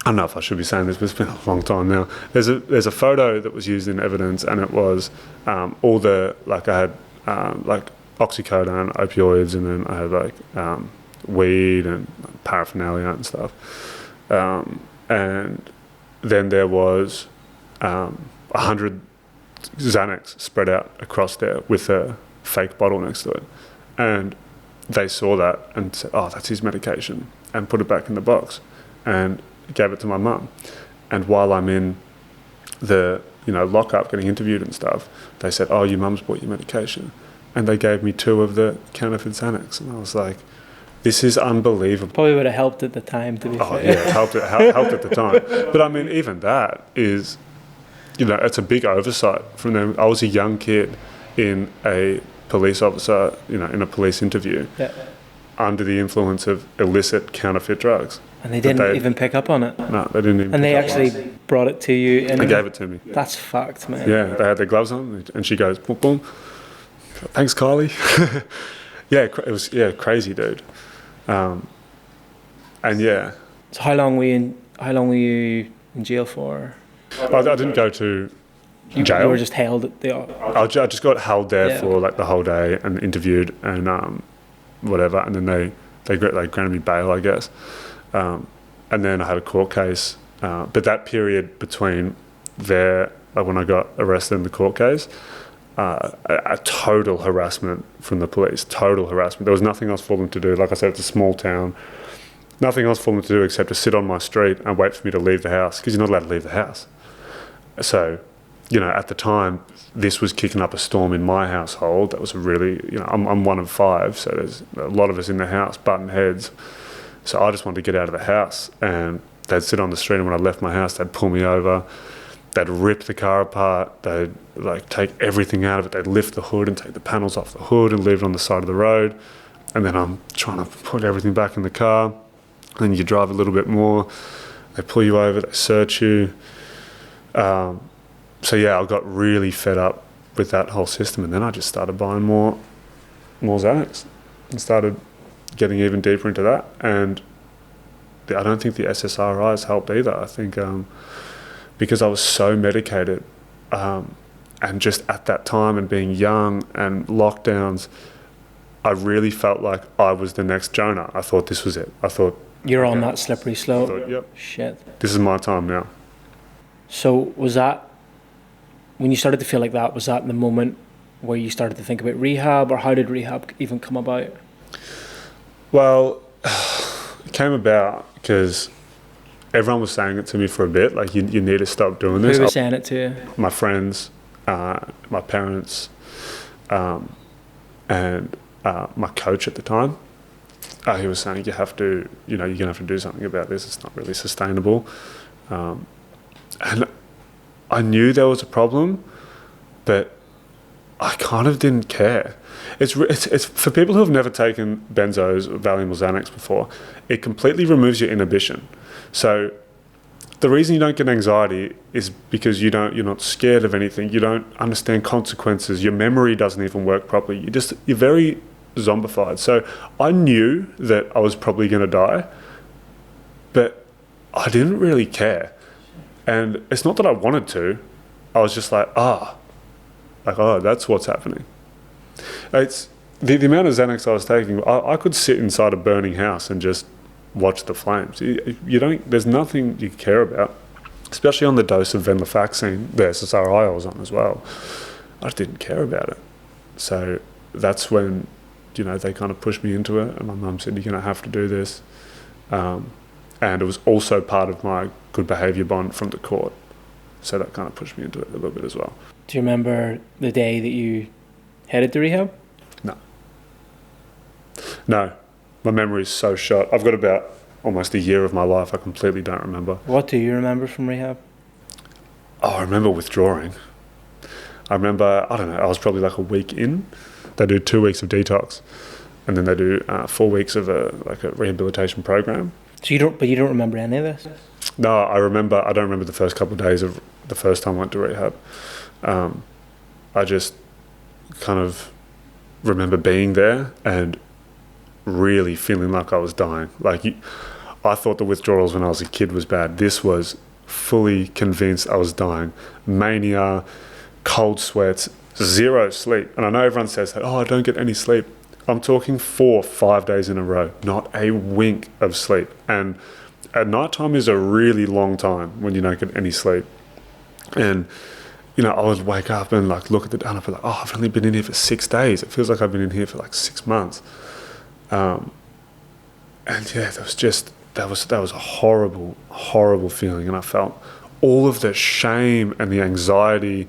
Speaker 3: I don't know if I should be saying this, but it's been a long time now. There's a photo that was used in evidence, and it was all the, like, I had like oxycodone, opioids, and then I had like weed and paraphernalia and stuff. And then there was 100 Xanax spread out across there with a fake bottle next to it. And they saw that and said, that's his medication, and put it back in the box and gave it to my mum. And while I'm in the lockup getting interviewed and stuff, they said, your mum's bought your medication. And they gave me 2 of the counterfeit Xanax. And I was like, this is unbelievable.
Speaker 2: Probably would have helped at the time, to be fair.
Speaker 3: Yeah, it helped at the time. But I mean, even that is, it's a big oversight from them. I was a young kid in a police officer, in a police interview, under the influence of illicit counterfeit drugs.
Speaker 2: And they didn't even pick up on it?
Speaker 3: No, they didn't even
Speaker 2: And they actually brought it to you?
Speaker 3: They gave it to me.
Speaker 2: That's fucked, man.
Speaker 3: Yeah, they had their gloves on, and she goes, boom, boom. Thanks, Kylie. It was crazy, dude. And yeah.
Speaker 2: So how long were you in jail for?
Speaker 3: I didn't go to jail.
Speaker 2: You were just held at the...
Speaker 3: I just got held there for like the whole day and interviewed and whatever, and then they granted me bail, I guess. And then I had a court case. But that period between there, like when I got arrested in the court case, a total harassment from the police, total harassment. There was nothing else for them to do. Like I said, it's a small town. Nothing else for them to do except to sit on my street and wait for me to leave the house, because you're not allowed to leave the house. So, at the time, this was kicking up a storm in my household. That was really, I'm one of 5, so there's a lot of us in the house, butting heads. So I just wanted to get out of the house, and they'd sit on the street, and when I left my house, they'd pull me over. They'd rip the car apart. They'd take everything out of it. They'd lift the hood and take the panels off the hood and leave it on the side of the road. And then I'm trying to put everything back in the car. Then you drive a little bit more. They pull you over. They search you. I got really fed up with that whole system. And then I just started buying more Xanax and started getting even deeper into that. And I don't think the SSRIs helped either. I think because I was so medicated, and just at that time and being young and lockdowns, I really felt like I was the next Jonah. I thought this was it. I thought...
Speaker 2: You're on that slippery slope.
Speaker 3: I thought, yep.
Speaker 2: Shit.
Speaker 3: This is my time now.
Speaker 2: So was that, when you started to feel like that, was that the moment where you started to think about rehab, or how did rehab even come about?
Speaker 3: Well, it came about because everyone was saying it to me for a bit, like, you need to stop doing this.
Speaker 2: Who was saying it to you?
Speaker 3: My friends, my parents, and my coach at the time. He was saying, you're going to have to do something about this. It's not really sustainable. And I knew there was a problem, but I kind of didn't care. It's for people who have never taken benzos, or Valium or Xanax before, it completely removes your inhibition. So the reason you don't get anxiety is because you're not scared of anything. You don't understand consequences. Your memory doesn't even work properly. You're very zombified. So I knew that I was probably going to die, but I didn't really care. And it's not that I wanted to. I was just like, that's what's happening. It's the amount of Xanax I was taking. I could sit inside a burning house and just watch the flames. There's nothing you care about, especially on the dose of venlafaxine, the SSRI I was on as well. I just didn't care about it. So that's when, they kind of pushed me into it, and my mum said, you're going to have to do this. And it was also part of my good behaviour bond from the court. So that kind of pushed me into it a little bit as well.
Speaker 2: Do you remember the day that you headed to rehab?
Speaker 3: No, my memory is so shot. I've got about almost a year of my life I completely don't remember.
Speaker 2: What do you remember from rehab?
Speaker 3: I remember withdrawing. I remember, I was probably like a week in. They do 2 weeks of detox, and then they do 4 weeks of a rehabilitation program.
Speaker 2: So you don't remember any of this?
Speaker 3: No, I don't remember the first couple of days of the first time I went to rehab. I just kind of remember being there and really feeling like I was dying. I thought the withdrawals when I was a kid was bad. This was fully convinced I was dying. Mania, cold sweats, zero sleep. And I know everyone says that, I don't get any sleep. I'm talking 4 or 5 days in a row, not a wink of sleep. And at night time is a really long time when you don't get any sleep. And, I would wake up and look at the and I'd be like, I've only been in here for 6 days. It feels like I've been in here for 6 months. And yeah, that was a horrible, horrible feeling. And I felt all of the shame and the anxiety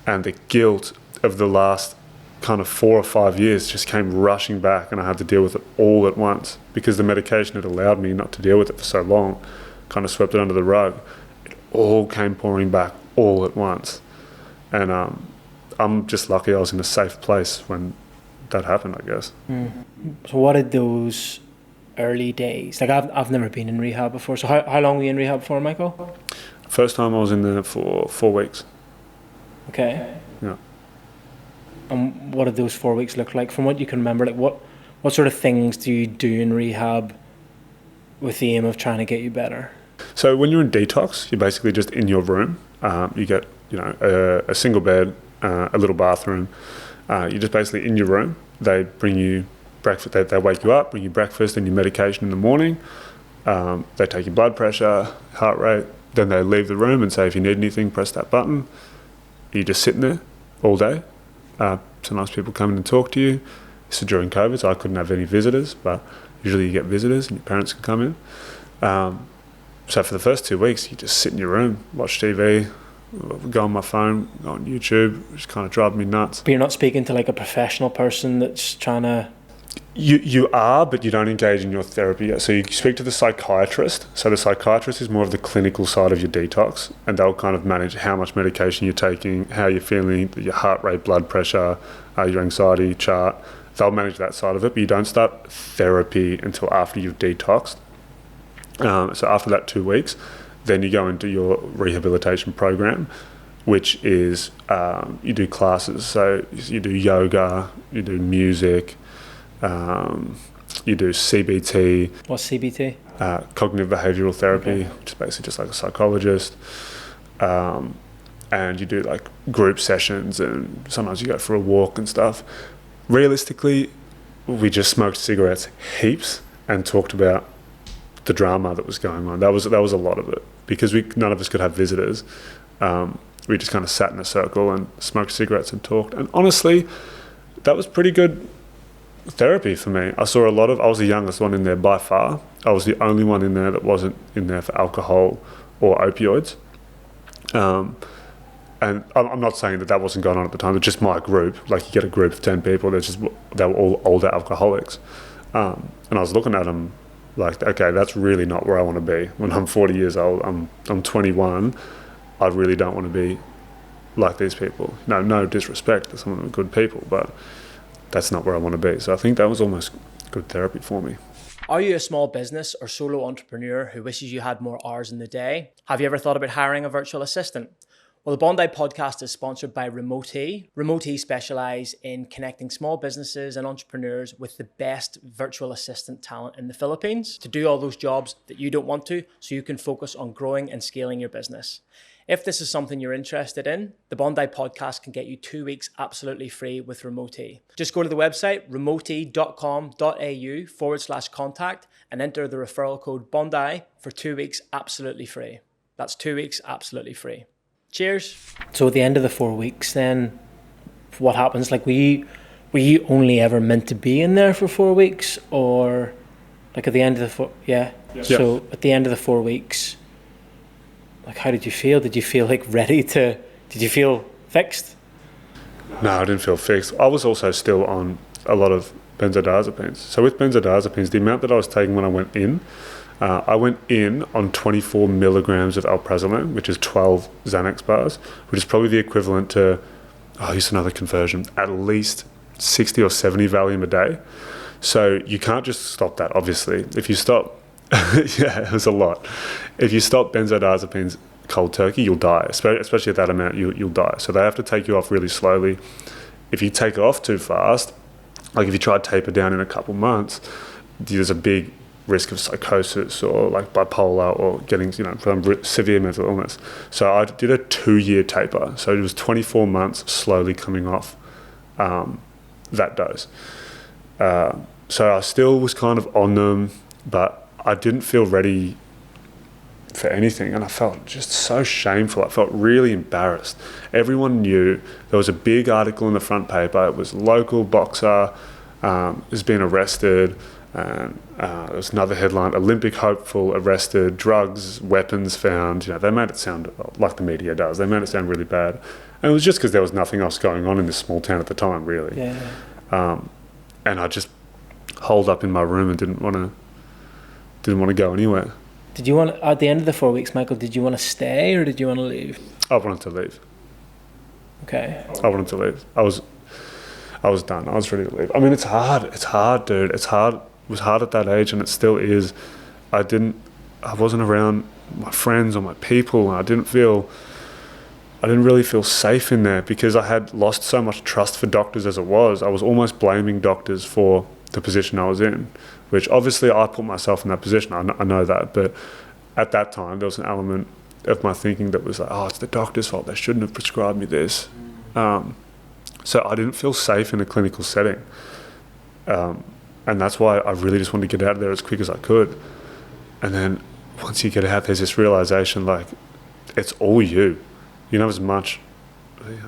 Speaker 3: and the guilt of the last kind of 4 or 5 years just came rushing back, and I had to deal with it all at once because the medication had allowed me not to deal with it for so long, kind of swept it under the rug. It all came pouring back all at once. And I'm just lucky I was in a safe place when that happened, I guess.
Speaker 2: So what did those early days, I've never been in rehab before, so how long were you in rehab for, Michael?
Speaker 3: First time I was in there for 4 weeks.
Speaker 2: Okay.
Speaker 3: Yeah.
Speaker 2: And what did those 4 weeks look like? From what you can remember, what sort of things do you do in rehab with the aim of trying to get you better?
Speaker 3: So when you're in detox, you're basically just in your room. You get, a single bed, a little bathroom. You're just basically in your room. They bring you breakfast. They wake you up, bring you breakfast and your medication in the morning. They take your blood pressure, heart rate. Then they leave the room and say, if you need anything, press that button. You're just sitting there all day. Sometimes people come in and talk to you. So during COVID, so I couldn't have any visitors, but usually you get visitors and your parents can come in. So for the first 2 weeks, you just sit in your room, watch TV, go on my phone, go on YouTube, just kind of drive me nuts.
Speaker 2: But you're not speaking to a professional person that's trying to...
Speaker 3: You are, but you don't engage in your therapy yet. So you speak to the psychiatrist. So the psychiatrist is more of the clinical side of your detox, and they'll kind of manage how much medication you're taking, how you're feeling, your heart rate, blood pressure, your anxiety chart. They'll manage that side of it, but you don't start therapy until after you've detoxed. So after that 2 weeks, then you go into your rehabilitation program, which is you do classes. So you do yoga, you do music, you do CBT.
Speaker 2: What's CBT?
Speaker 3: Cognitive behavioural therapy, which is basically just like a psychologist. And you do group sessions, and sometimes you go for a walk and stuff. Realistically, we just smoked cigarettes heaps and talked about the drama that was going on. That was a lot of it, because none of us could have visitors. We just kind of sat in a circle and smoked cigarettes and talked. And honestly, that was pretty good therapy for me. I was the youngest one in there by far. I was the only one in there that wasn't in there for alcohol or opioids. And I'm not saying that wasn't going on at the time, but just my group, like you get a group of 10 people, they were all older alcoholics. And I was looking at them like, okay, that's really not where I want to be. When I'm 40 years old, I'm 21, I really don't want to be like these people. No disrespect to some of them good people, but that's not where I want to be. So I think that was almost good therapy for me.
Speaker 2: Are you a small business or solo entrepreneur who wishes you had more hours in the day? Have you ever thought about hiring a virtual assistant? Well, the Bondi podcast is sponsored by Remote-E. Remote-E specialise in connecting small businesses and entrepreneurs with the best virtual assistant talent in the Philippines to do all those jobs that you don't want to, so you can focus on growing and scaling your business. If this is something you're interested in, the Bondi podcast can get you 2 weeks absolutely free with Remote-E. Just go to the website remote.com.au/contact and enter the referral code Bondi for 2 weeks absolutely free. That's 2 weeks absolutely free. Cheers. So at the end of the 4 weeks then, what happens? Like, were you only ever meant to be in there for 4 weeks, or like at the end of the So at the end of the 4 weeks, like, how did you feel? Did you feel like did you feel fixed?
Speaker 3: No, I didn't feel fixed. I was also still on a lot of benzodiazepines. So with benzodiazepines, the amount that I was taking when I went in, I went in on 24 milligrams of alprazolam, which is 12 Xanax bars, which is probably the equivalent to, here's another conversion, at least 60 or 70 Valium a day. So you can't just stop that, obviously. If you stop, yeah, it was a lot. If you stop benzodiazepines cold turkey, you'll die, especially at that amount, you'll die. So they have to take you off really slowly. If you take off too fast, like if you try to taper down in a couple months, there's a big risk of psychosis or like bipolar or getting, from severe mental illness. So I did a 2-year taper. So it was 24 months slowly coming off that dose. So I still was kind of on them, but I didn't feel ready for anything, and I felt just so shameful. I felt really embarrassed. Everyone knew. There was a big article in the front paper. It was local boxer has been arrested. There was another headline: Olympic hopeful arrested, drugs, weapons found. They made it sound like the media does. They made it sound really bad, and it was just because there was nothing else going on in this small town at the time, really.
Speaker 2: Yeah.
Speaker 3: And I just holed up in my room and didn't want to go anywhere.
Speaker 2: Did you want, at the end of the 4 weeks, Michael, did you want to stay or did you want to leave?
Speaker 3: I wanted to leave.
Speaker 2: Okay.
Speaker 3: I wanted to leave. I was done. I was ready to leave. I mean, it's hard. It's hard, dude. It's hard. It was hard at that age, and it still is. I wasn't around my friends or my people, and I didn't really feel safe in there because I had lost so much trust for doctors as it was. I was almost blaming doctors for the position I was in, which obviously I put myself in that position. I know that, but at that time there was an element of my thinking that was like, it's the doctor's fault. They shouldn't have prescribed me this. So I didn't feel safe in a clinical setting. And that's why I really just wanted to get out of there as quick as I could. And then once you get out, there's this realization, like, it's all you. You can have as much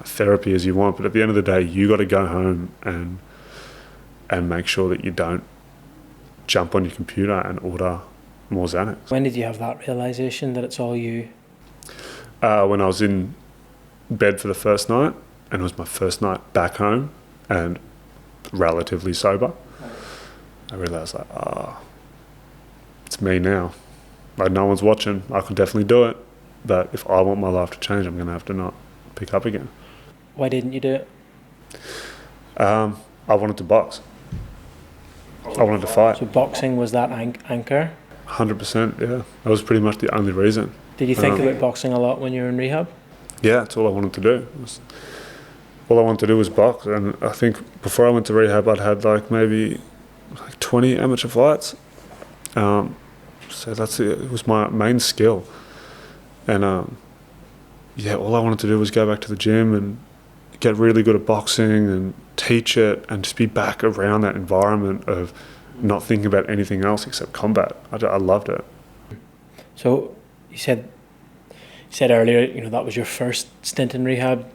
Speaker 3: therapy as you want, but at the end of the day, you got to go home and make sure that you don't jump on your computer and order more Xanax.
Speaker 2: When did you have that realization that it's all you?
Speaker 3: When I was in bed for the first night, and it was my first night back home and relatively sober. I realized, like, it's me now. Like, no one's watching. I could definitely do it, but if I want my life to change, I'm going to have to not pick up again.
Speaker 2: Why didn't you do it?
Speaker 3: I wanted to box. I wanted to fight.
Speaker 2: So boxing was that anchor?
Speaker 3: 100%, yeah. That was pretty much the only reason.
Speaker 2: Did you think about boxing a lot when you were in rehab?
Speaker 3: Yeah, that's all I wanted to do. All I wanted to do was box. And I think before I went to rehab, I'd had maybe 20 amateur fights. So it was my main skill. And all I wanted to do was go back to the gym and get really good at boxing and teach it and just be back around that environment of not thinking about anything else except combat. I loved it.
Speaker 2: So you said earlier, that was your first stint in rehab.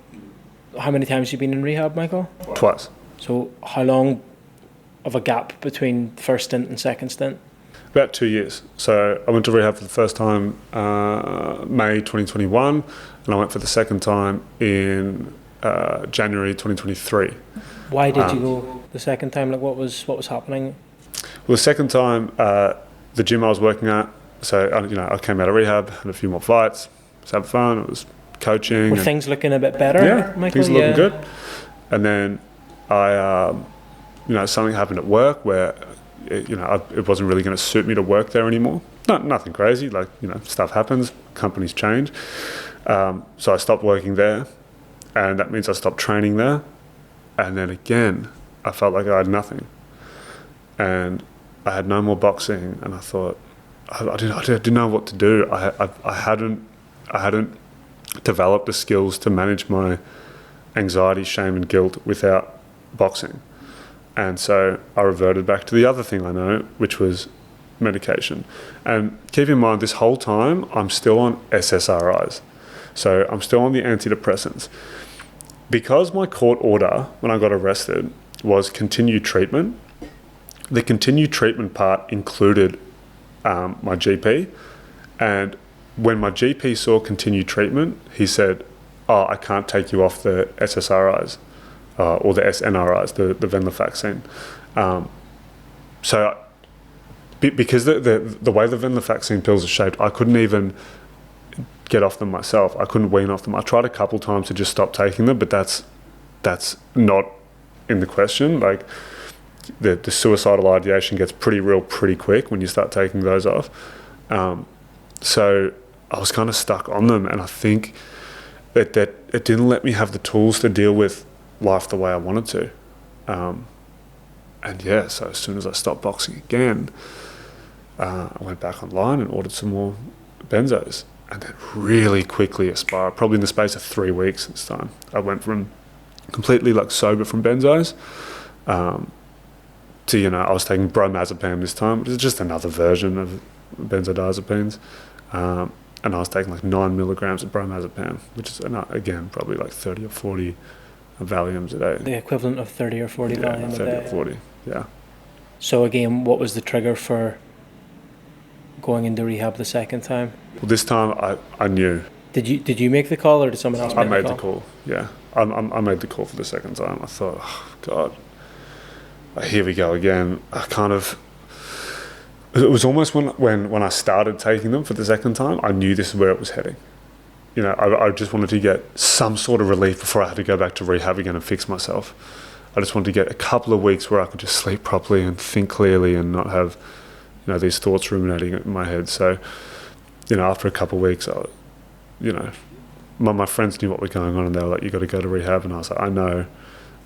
Speaker 2: How many times have you been in rehab, Michael?
Speaker 3: Twice.
Speaker 2: So how long of a gap between first stint and second stint?
Speaker 3: About 2 years. So I went to rehab for the first time May 2021, and I went for the second time in January 2023.
Speaker 2: Why did you go the second time? Like, what was happening?
Speaker 3: Well, the second time, the gym I was working at, so I came out of rehab, had a few more fights, was having fun, it was coaching.
Speaker 2: Were things looking a bit better,
Speaker 3: yeah,
Speaker 2: Michael?
Speaker 3: Things looking good. And then I, something happened at work where, it wasn't really going to suit me to work there anymore. Nothing crazy, stuff happens, companies change. So I stopped working there, and that means I stopped training there. And then again, I felt like I had nothing. And I had no more boxing, and I thought, I didn't know what to do. I hadn't developed the skills to manage my anxiety, shame and guilt without boxing. And so I reverted back to the other thing I know, which was medication. And keep in mind, this whole time, I'm still on SSRIs. So I'm still on the antidepressants. Because my court order, when I got arrested, was continued treatment, the continued treatment part included my GP. And when my GP saw continued treatment, he said, I can't take you off the SSRIs. Or the SNRIs, the venlafaxine. So because the way the venlafaxine pills are shaped, I couldn't even get off them myself. I couldn't wean off them. I tried a couple times to just stop taking them, but that's not in the question. Like the suicidal ideation gets pretty real pretty quick when you start taking those off. So I was kind of stuck on them, and I think that it didn't let me have the tools to deal with life the way I wanted to. So as soon as I stopped boxing again, I went back online and ordered some more benzos, and then really quickly aspired, probably in the space of 3 weeks this time. I went from completely sober from benzos to, I was taking bromazepam this time, which is just another version of benzodiazepines. And I was taking 9 milligrams of bromazepam, which is, again, probably 30 or 40 Valiums a day.
Speaker 2: The equivalent of 30 or 40 Valium a day.
Speaker 3: 30 or 40, yeah.
Speaker 2: So again, what was the trigger for going into rehab the second time?
Speaker 3: Well, this time I knew.
Speaker 2: Did you make the call, or did someone else make the call?
Speaker 3: I made the call, yeah. I made the call for the second time. I thought, oh, God, here we go again. It was almost when I started taking them for the second time, I knew this is where it was heading. I just wanted to get some sort of relief before I had to go back to rehab again and fix myself. I just wanted to get a couple of weeks where I could just sleep properly and think clearly and not have, these thoughts ruminating in my head. So, after a couple of weeks, my friends knew what was going on, and they were like, "You got to go to rehab," and I was like, "I know,"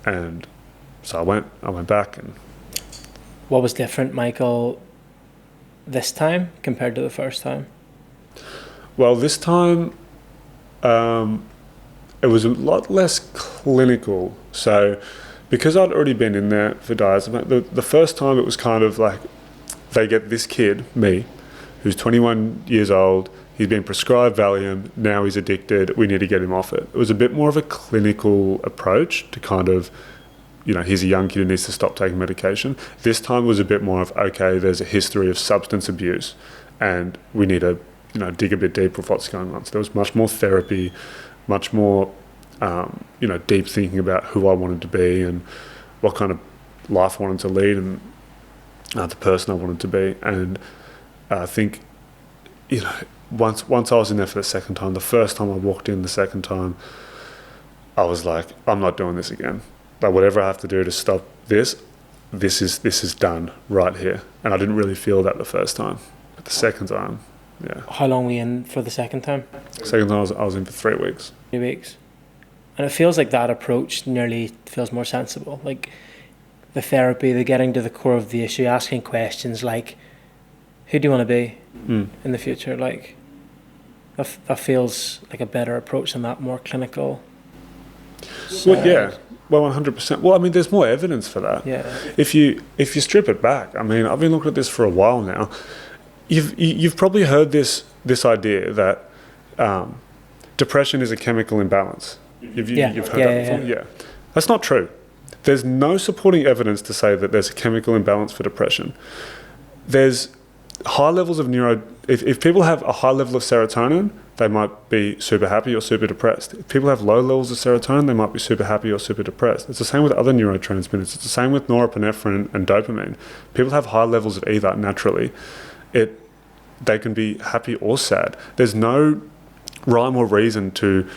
Speaker 3: and so I went back. And
Speaker 2: what was different, Michael, this time compared to the first time?
Speaker 3: Well, this time, it was a lot less clinical. So because I'd already been in there for diazepam, the first time it was kind of like they get this kid, me, who's 21 years old, he's been prescribed Valium, now he's addicted, we need to get him off it. It was a bit more of a clinical approach to kind of, he's a young kid who needs to stop taking medication. This time was a bit more of, okay, there's a history of substance abuse and we need to dig a bit deeper of what's going on. So there was much more therapy, much more, deep thinking about who I wanted to be and what kind of life I wanted to lead and the person I wanted to be. And I think, once I was in there for the second time, the first time I walked in the second time, I was like, I'm not doing this again. Whatever I have to do to stop this is done right here. And I didn't really feel that the first time, but the second time, yeah.
Speaker 2: How long were you in for the second time?
Speaker 3: Second time I was in for 3 weeks.
Speaker 2: 3 weeks. And it feels like that approach nearly feels more sensible. Like the therapy, the getting to the core of the issue, asking questions like, who do you want to be in the future? Like that feels like a better approach than that more clinical.
Speaker 3: Well, yeah. Well, 100%. Well, I mean, there's more evidence for that.
Speaker 2: Yeah.
Speaker 3: If you strip it back, I mean, I've been looking at this for a while now. You've probably heard this idea that depression is a chemical imbalance. You've heard that before? Yeah. That's not true. There's no supporting evidence to say that there's a chemical imbalance for depression. There's high levels of if people have a high level of serotonin, they might be super happy or super depressed. If people have low levels of serotonin, they might be super happy or super depressed. It's the same with other neurotransmitters. It's the same with norepinephrine and dopamine. People have high levels of either naturally. They can be happy or sad. There's no rhyme or reason to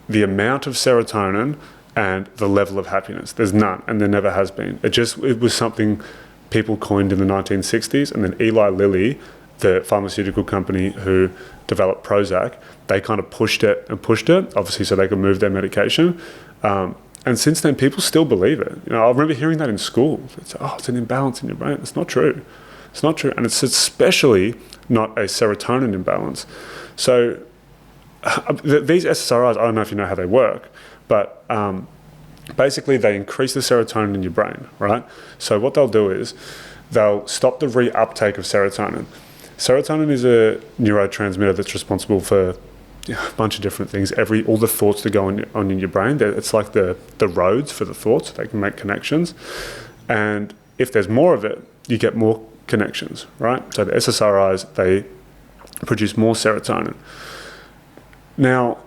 Speaker 3: the amount of serotonin and the level of happiness. There's none, and there never has been. It was something people coined in the 1960s, and then Eli Lilly, the pharmaceutical company who developed Prozac, they kind of pushed it, obviously so they could move their medication. And since then, people still believe it. I remember hearing that in school. It's an imbalance in your brain. It's not true. It's not true. And it's especially not a serotonin imbalance. So these SSRIs, I don't know if you know how they work, but basically they increase the serotonin in your brain, right? So what they'll do is they'll stop the reuptake of serotonin. Serotonin is a neurotransmitter that's responsible for a bunch of different things. All the thoughts that go on in your brain, it's like the roads for the thoughts. They can make connections. And if there's more of it, you get more connections, right? So the SSRIs, they produce more serotonin. Now,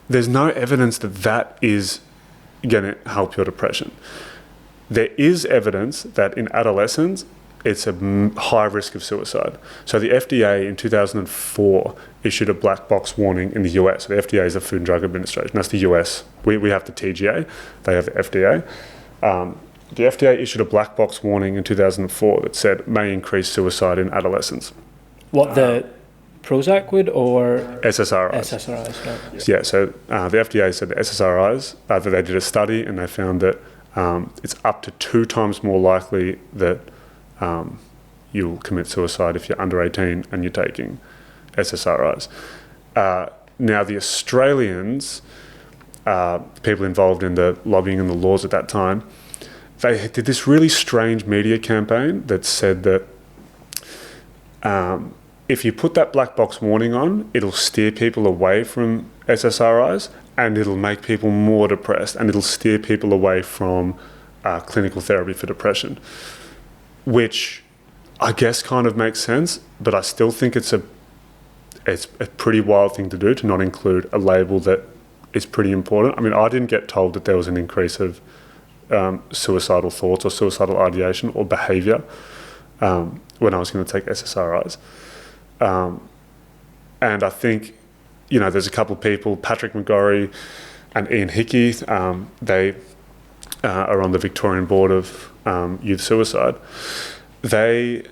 Speaker 3: there's no evidence that is going to help your depression. There is evidence that in adolescents, it's a high risk of suicide. So the FDA in 2004 issued a black box warning in the US. So the FDA is the Food and Drug Administration. That's the US. We have the TGA. They have the FDA. The FDA issued a black box warning in 2004 that said may increase suicide in adolescents.
Speaker 2: What, the Prozac would, or
Speaker 3: SSRIs?
Speaker 2: SSRIs, right.
Speaker 3: Yeah, so the FDA said the SSRIs, that they did a study and they found that it's up to 2 times more likely that you'll commit suicide if you're under 18 and you're taking SSRIs. Now, the Australians, people involved in the lobbying and the laws at that time, they did this really strange media campaign that said that if you put that black box warning on, it'll steer people away from SSRIs and it'll make people more depressed and it'll steer people away from clinical therapy for depression, which I guess kind of makes sense, but I still think it's a pretty wild thing to do, to not include a label that is pretty important. I mean, I didn't get told that there was an increase of suicidal thoughts or suicidal ideation or behaviour when I was going to take SSRIs. And I think, there's a couple of people, Patrick McGorry and Ian Hickey, they are on the Victorian Board of Youth Suicide. They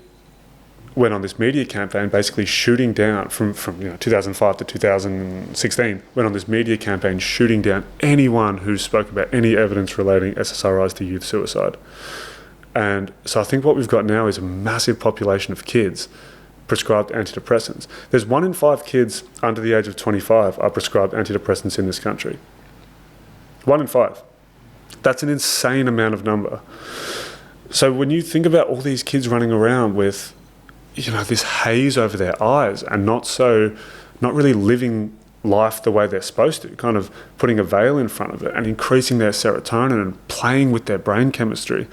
Speaker 3: went on this media campaign basically shooting down from 2005 to 2016, went on this media campaign shooting down anyone who spoke about any evidence relating SSRIs to youth suicide. And so I think what we've got now is a massive population of kids prescribed antidepressants. There's 1 in 5 kids under the age of 25 are prescribed antidepressants in this country. 1 in 5. That's an insane amount of number. So when you think about all these kids running around with, this haze over their eyes and not really living life the way they're supposed to, kind of putting a veil in front of it and increasing their serotonin and playing with their brain chemistry,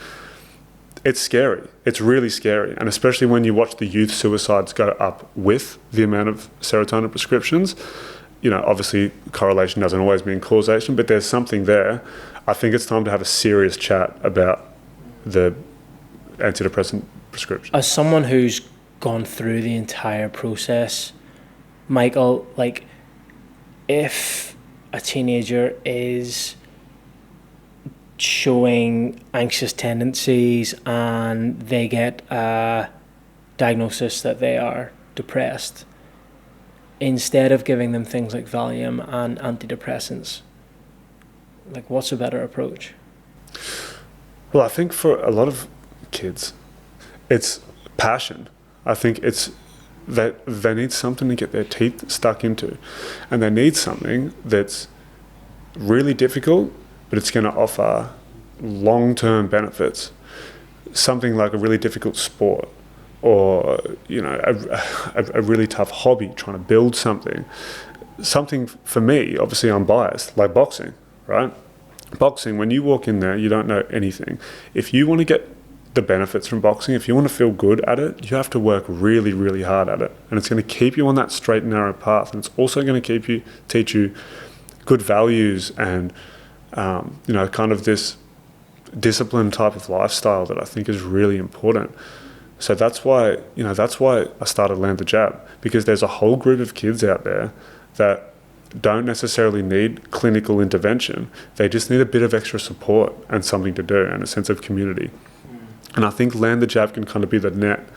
Speaker 3: it's scary. It's really scary. And especially when you watch the youth suicides go up with the amount of serotonin prescriptions, obviously correlation doesn't always mean causation, but there's something there. I think it's time to have a serious chat about the antidepressant prescription.
Speaker 2: As someone who's gone through the entire process, Michael, if a teenager is showing anxious tendencies and they get a diagnosis that they are depressed, instead of giving them things like Valium and antidepressants, what's a better approach?
Speaker 3: Well, I think for a lot of kids, it's passion. I think it's that they need something to get their teeth stuck into, and they need something that's really difficult, but it's going to offer long-term benefits. Something like a really difficult sport, or a really tough hobby, trying to build something. Something for me, obviously I'm biased, like boxing, right? Boxing, when you walk in there, you don't know anything. If you want to get the benefits from boxing, if you want to feel good at it, you have to work really, really hard at it. And it's going to keep you on that straight and narrow path. And it's also going to teach you good values and, kind of this disciplined type of lifestyle that I think is really important. So that's why I started Land the Jab, because there's a whole group of kids out there that don't necessarily need clinical intervention. They just need a bit of extra support and something to do and a sense of community. And I think Land the Jab can kind of be the net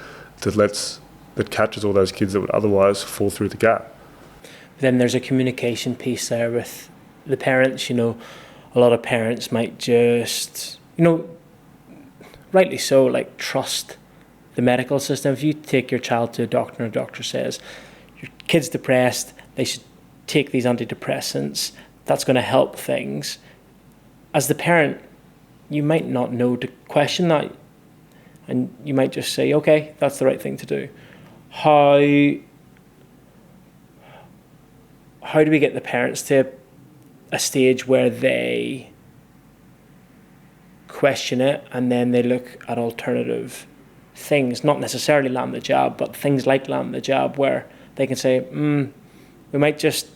Speaker 3: that catches all those kids that would otherwise fall through the gap.
Speaker 2: Then there's a communication piece there with the parents. A lot of parents might just, rightly so, like, trust the medical system. If you take your child to a doctor and a doctor says, your kid's depressed, they should take these antidepressants, that's going to help things. As the parent, you might not know to question that, and you might just say, okay, that's the right thing to do. How do we get the parents to a stage where they question it and then they look at alternative things, not necessarily Land the Jab, but things like Land the Jab, where they can say, we might just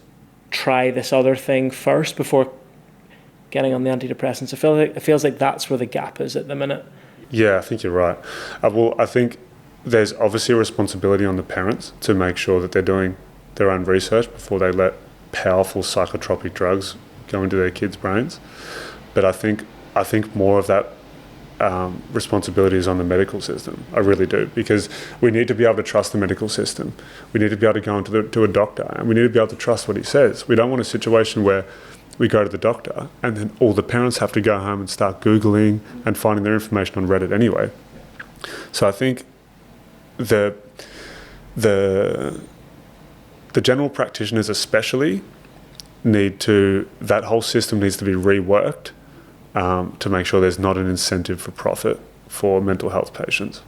Speaker 2: try this other thing first before getting on the antidepressants. It feels like that's where the gap is at the minute.
Speaker 3: Yeah, I think you're right. I think there's obviously a responsibility on the parents to make sure that they're doing their own research before they let powerful psychotropic drugs go into their kids' brains. But I think more of that responsibility is on the medical system. I really do, because we need to be able to trust the medical system. We need to be able to go to a doctor, and we need to be able to trust what he says. We don't want a situation where we go to the doctor and then all the parents have to go home and start Googling and finding their information on Reddit anyway. So I think the general practitioners especially that whole system needs to be reworked to make sure there's not an incentive for profit for mental health patients.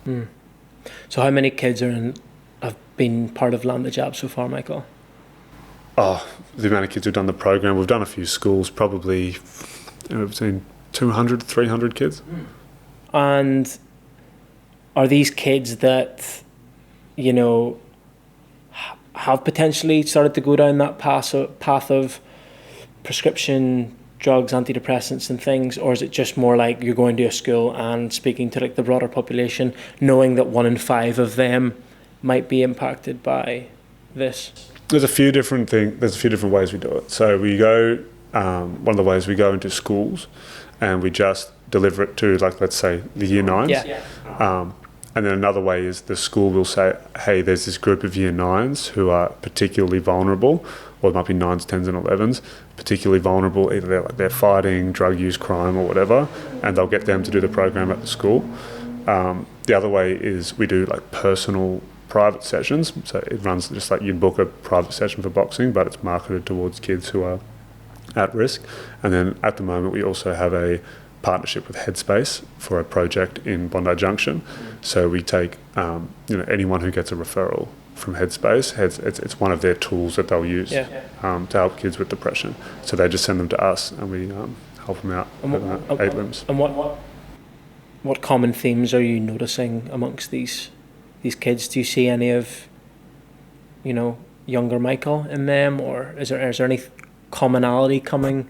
Speaker 2: So how many kids have been part of Land the Jab so far, Michael?
Speaker 3: Oh, the amount of kids who've done the program. We've done a few schools, probably between 200, 300 kids.
Speaker 2: And are these kids that, have potentially started to go down that path of prescription drugs, antidepressants and things, or is it just more like you're going to a school and speaking to like the broader population, knowing that 1 in 5 of them might be impacted by this?
Speaker 3: There's a few different ways we do it. So we go, one of the ways we go into schools and we just deliver it to, like, let's say the year 9s.
Speaker 2: Yeah.
Speaker 3: And then another way is the school will say, hey, there's this group of year 9s who are particularly vulnerable, or it might be 9s, 10s and 11s, particularly vulnerable, either they're fighting drug use, crime or whatever, and they'll get them to do the program at the school. The other way is we do like personal private sessions. So it runs just like you'd book a private session for boxing, but it's marketed towards kids who are at risk. And then at the moment we also have a partnership with Headspace for a project in Bondi Junction. So we take anyone who gets a referral from Headspace, it's one of their tools that they'll use to help kids with depression. So they just send them to us and we help them out with 8 limbs.
Speaker 2: And what common themes are you noticing amongst these kids? Do you see any of younger Michael in them, or is there any commonality coming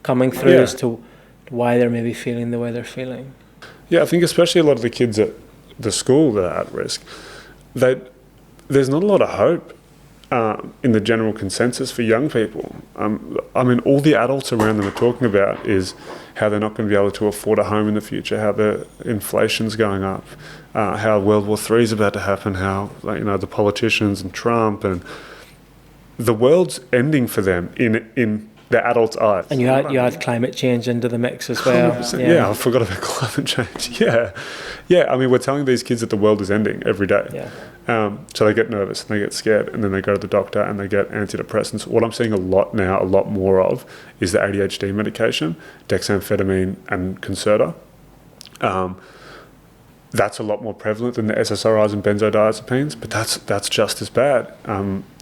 Speaker 2: through as to why they're maybe feeling the way they're feeling?
Speaker 3: Yeah, I think especially a lot of the kids at the school that are at risk, there's not a lot of hope in the general consensus for young people. All the adults around them are talking about is how they're not going to be able to afford a home in the future, how the inflation's going up, how World War III is about to happen, how the politicians and Trump and the world's ending for them in the adults' eyes.
Speaker 2: And you add climate change into the mix as well.
Speaker 3: Yeah, I forgot about climate change. Yeah. We're telling these kids that the world is ending every day.
Speaker 2: Yeah.
Speaker 3: So they get nervous and they get scared, and then they go to the doctor and they get antidepressants. What I'm seeing a lot more of, is the ADHD medication, dexamphetamine and Concerta. That's a lot more prevalent than the SSRIs and benzodiazepines, but that's just as bad.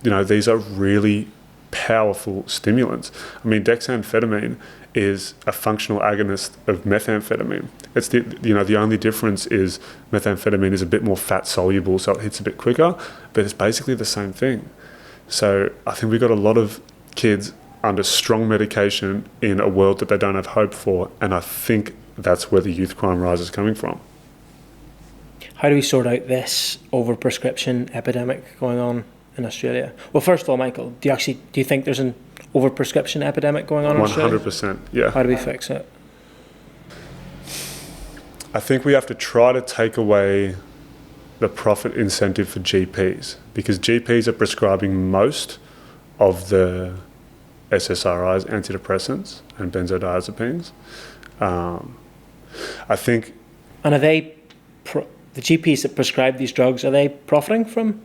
Speaker 3: These are really powerful stimulants. I mean, dexamphetamine is a functional agonist of methamphetamine. It's the only difference is methamphetamine is a bit more fat soluble, so it hits a bit quicker, but it's basically the same thing. So I think we've got a lot of kids under strong medication in a world that they don't have hope for, and I think that's where the youth crime rise is coming from.
Speaker 2: How do we sort out this overprescription epidemic going on in Australia? Well, first of all, Michael, do you think there's an overprescription epidemic going on in Australia?
Speaker 3: 100%, yeah.
Speaker 2: How do we fix it?
Speaker 3: I think we have to try to take away the profit incentive for GPs, because GPs are prescribing most of the SSRIs, antidepressants, and benzodiazepines. I think...
Speaker 2: And are they... the GPs that prescribe these drugs, are they profiting from?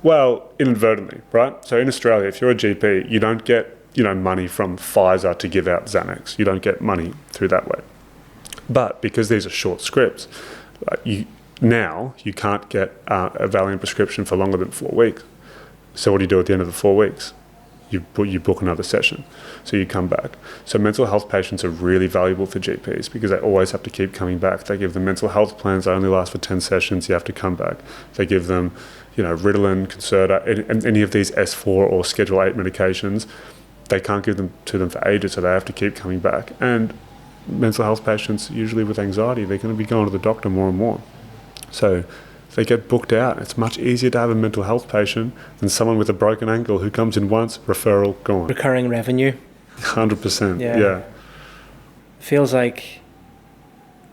Speaker 3: Well, inadvertently, right? So in Australia, if you're a GP, you don't get, money from Pfizer to give out Xanax. You don't get money through that way. But because these are short scripts, you can't get a Valium prescription for longer than 4 weeks. So what do you do at the end of the 4 weeks? You book another session. So you come back. So mental health patients are really valuable for GPs because they always have to keep coming back. They give them mental health plans that only last for 10 sessions. You have to come back. They give them, Ritalin, Concerta, and any of these S4 or Schedule 8 medications. They can't give them to them for ages, so they have to keep coming back. And mental health patients, usually with anxiety, they're going to be going to the doctor more and more. So they get booked out. It's much easier to have a mental health patient than someone with a broken ankle who comes in once, referral, gone.
Speaker 2: Recurring revenue.
Speaker 3: 100%, yeah.
Speaker 2: Feels like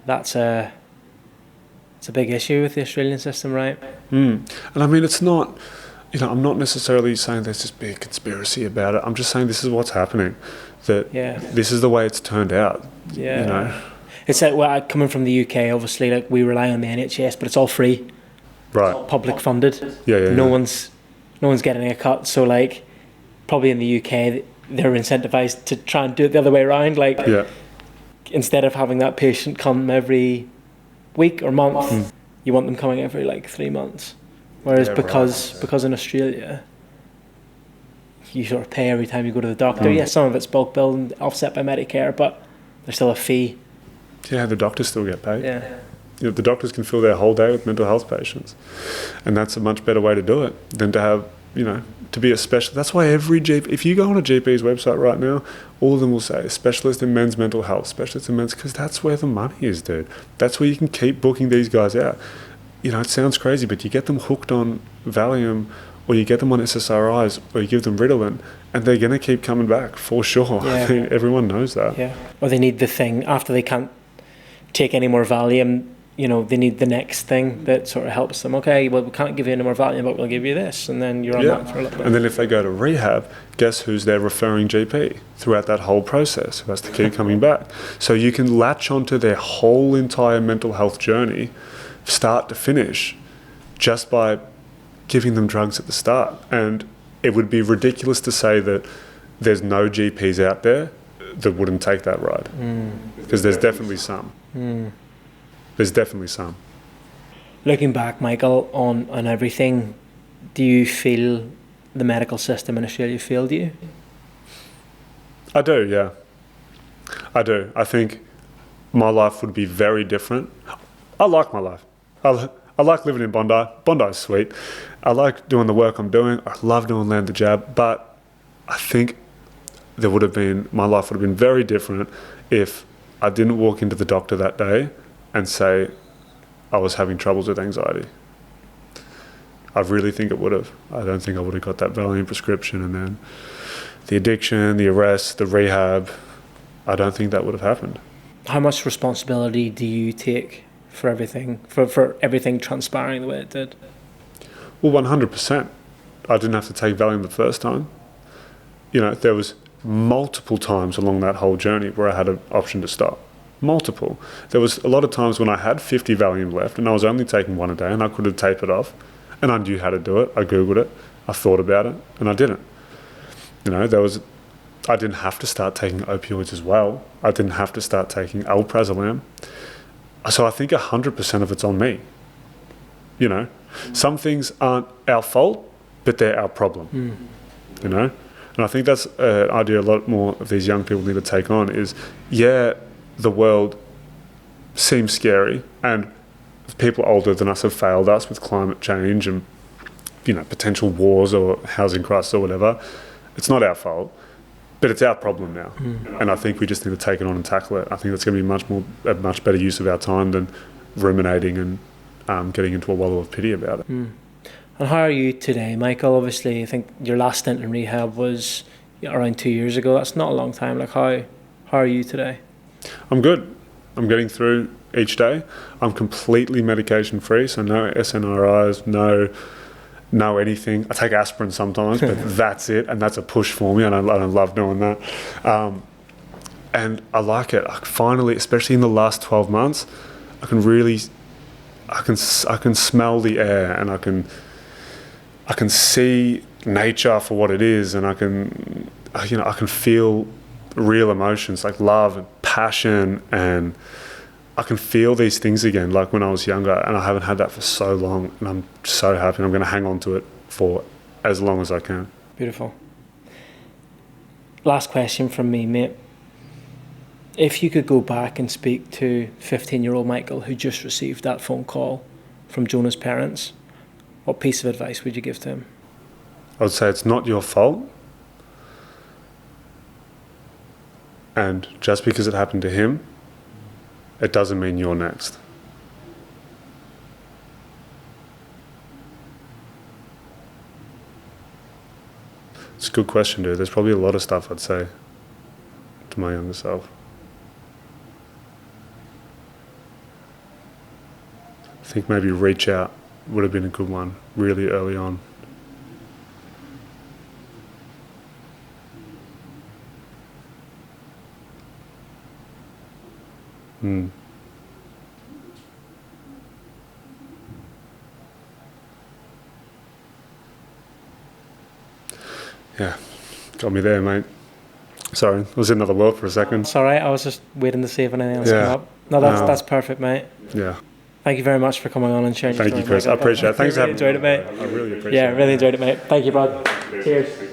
Speaker 2: it's a big issue with the Australian system, right?
Speaker 3: And I mean, it's not, I'm not necessarily saying there's this big conspiracy about it. I'm just saying this is what's happening. This is the way it's turned out.
Speaker 2: Yeah. It's like, coming from the UK, obviously, like we rely on the NHS, but it's all free.
Speaker 3: Right.
Speaker 2: It's all public funded.
Speaker 3: Yeah.
Speaker 2: No one's getting a cut. So like, probably in the UK, they're incentivized to try and do it the other way around. Like, instead of having that patient come every week or month, you want them coming every 3 months. Whereas because in Australia, you sort of pay every time you go to the doctor. Yes, some of it's bulk billed and offset by Medicare, but there's still a fee.
Speaker 3: Yeah, the doctors still get paid.
Speaker 2: Yeah.
Speaker 3: The doctors can fill their whole day with mental health patients. And that's a much better way to do it than to have, to be a specialist. That's why every GP, if you go on a GP's website right now, all of them will say specialist in men's mental health, specialist in men's, because that's where the money is, dude. That's where you can keep booking these guys out. It sounds crazy, but you get them hooked on Valium, or you get them on SSRIs, or you give them Ritalin, and they're going to keep coming back, for sure.
Speaker 2: Yeah.
Speaker 3: I mean, everyone knows that.
Speaker 2: Yeah. Or they need the thing, after they can't take any more Valium, they need the next thing that sort of helps them. Okay, well, we can't give you any more Valium, but we'll give you this, and then you're on that for a little bit.
Speaker 3: And then if they go to rehab, guess who's their referring GP throughout that whole process, who has to keep coming back. So you can latch onto their whole entire mental health journey, start to finish, just by giving them drugs at the start. And it would be ridiculous to say that there's no GPs out there that wouldn't take that ride, because there's definitely some. There's definitely some.
Speaker 2: Looking back, Michael, on everything, do you feel the medical system in Australia failed you?
Speaker 3: I do, yeah. I do. I think my life would be very different. I like my life. I like living in Bondi. Bondi's sweet. I like doing the work I'm doing. I love doing Land the Jab. But I think my life would have been very different if I didn't walk into the doctor that day and say I was having troubles with anxiety. I really think it would have. I don't think I would have got that Valium prescription, and then the addiction, the arrest, the rehab. I don't think that would have happened.
Speaker 2: How much responsibility do you take for everything, for everything transpiring the way it did?
Speaker 3: Well, 100%. I didn't have to take Valium the first time. There was multiple times along that whole journey where I had an option to stop. Multiple. There was a lot of times when I had 50 Valium left and I was only taking one a day, and I could have tapered off, and I knew how to do it. I Googled it, I thought about it, and I didn't. I didn't have to start taking opioids as well. I didn't have to start taking alprazolam. So I think 100% of it's on me. Some things aren't our fault, but they're our problem. And I think that's an idea a lot more of these young people need to take on is, yeah, the world seems scary, and people older than us have failed us with climate change and, you know, potential wars or housing crisis or whatever. It's not our fault, but it's our problem now. And I think we just need to take it on and tackle it. I think that's going to be a much better use of our time than ruminating and getting into a wallow of pity about it.
Speaker 2: And how are you today, Michael? Obviously, I think your last stint in rehab was around 2 years ago. That's not a long time. Like, how are you today?
Speaker 3: I'm good. I'm getting through each day. I'm completely medication free, so no SNRIs, no anything. I take aspirin sometimes, but that's it, and that's a push for me, and I love doing that. And I like it. Finally, especially in the last 12 months, I can smell the air, and I can see nature for what it is, and I can feel real emotions like love and passion, and I can feel these things again like when I was younger, and I haven't had that for so long, and I'm so happy. I'm going to hang on to it for as long as I can.
Speaker 2: Beautiful. Last question from me, mate. If you could go back and speak to 15-year-old Michael who just received that phone call from Jonah's parents, what piece of advice would you give to him?
Speaker 3: I would say it's not your fault. And just because it happened to him, it doesn't mean you're next. It's a good question, dude. There's probably a lot of stuff I'd say to my younger self. I think maybe reach out would have been a good one really early on. Yeah, got me there, mate. Sorry, I was in another world for a second.
Speaker 2: It's all right. I was just waiting to see if anything else came up. No, that's perfect, mate.
Speaker 3: Yeah.
Speaker 2: Thank you very much for coming on and sharing.
Speaker 3: Thank you, Chris. I appreciate it. Thanks for having me.
Speaker 2: Enjoyed it, mate.
Speaker 3: I really appreciate it.
Speaker 2: Yeah, really enjoyed it, mate. Thank you, bud. Cheers.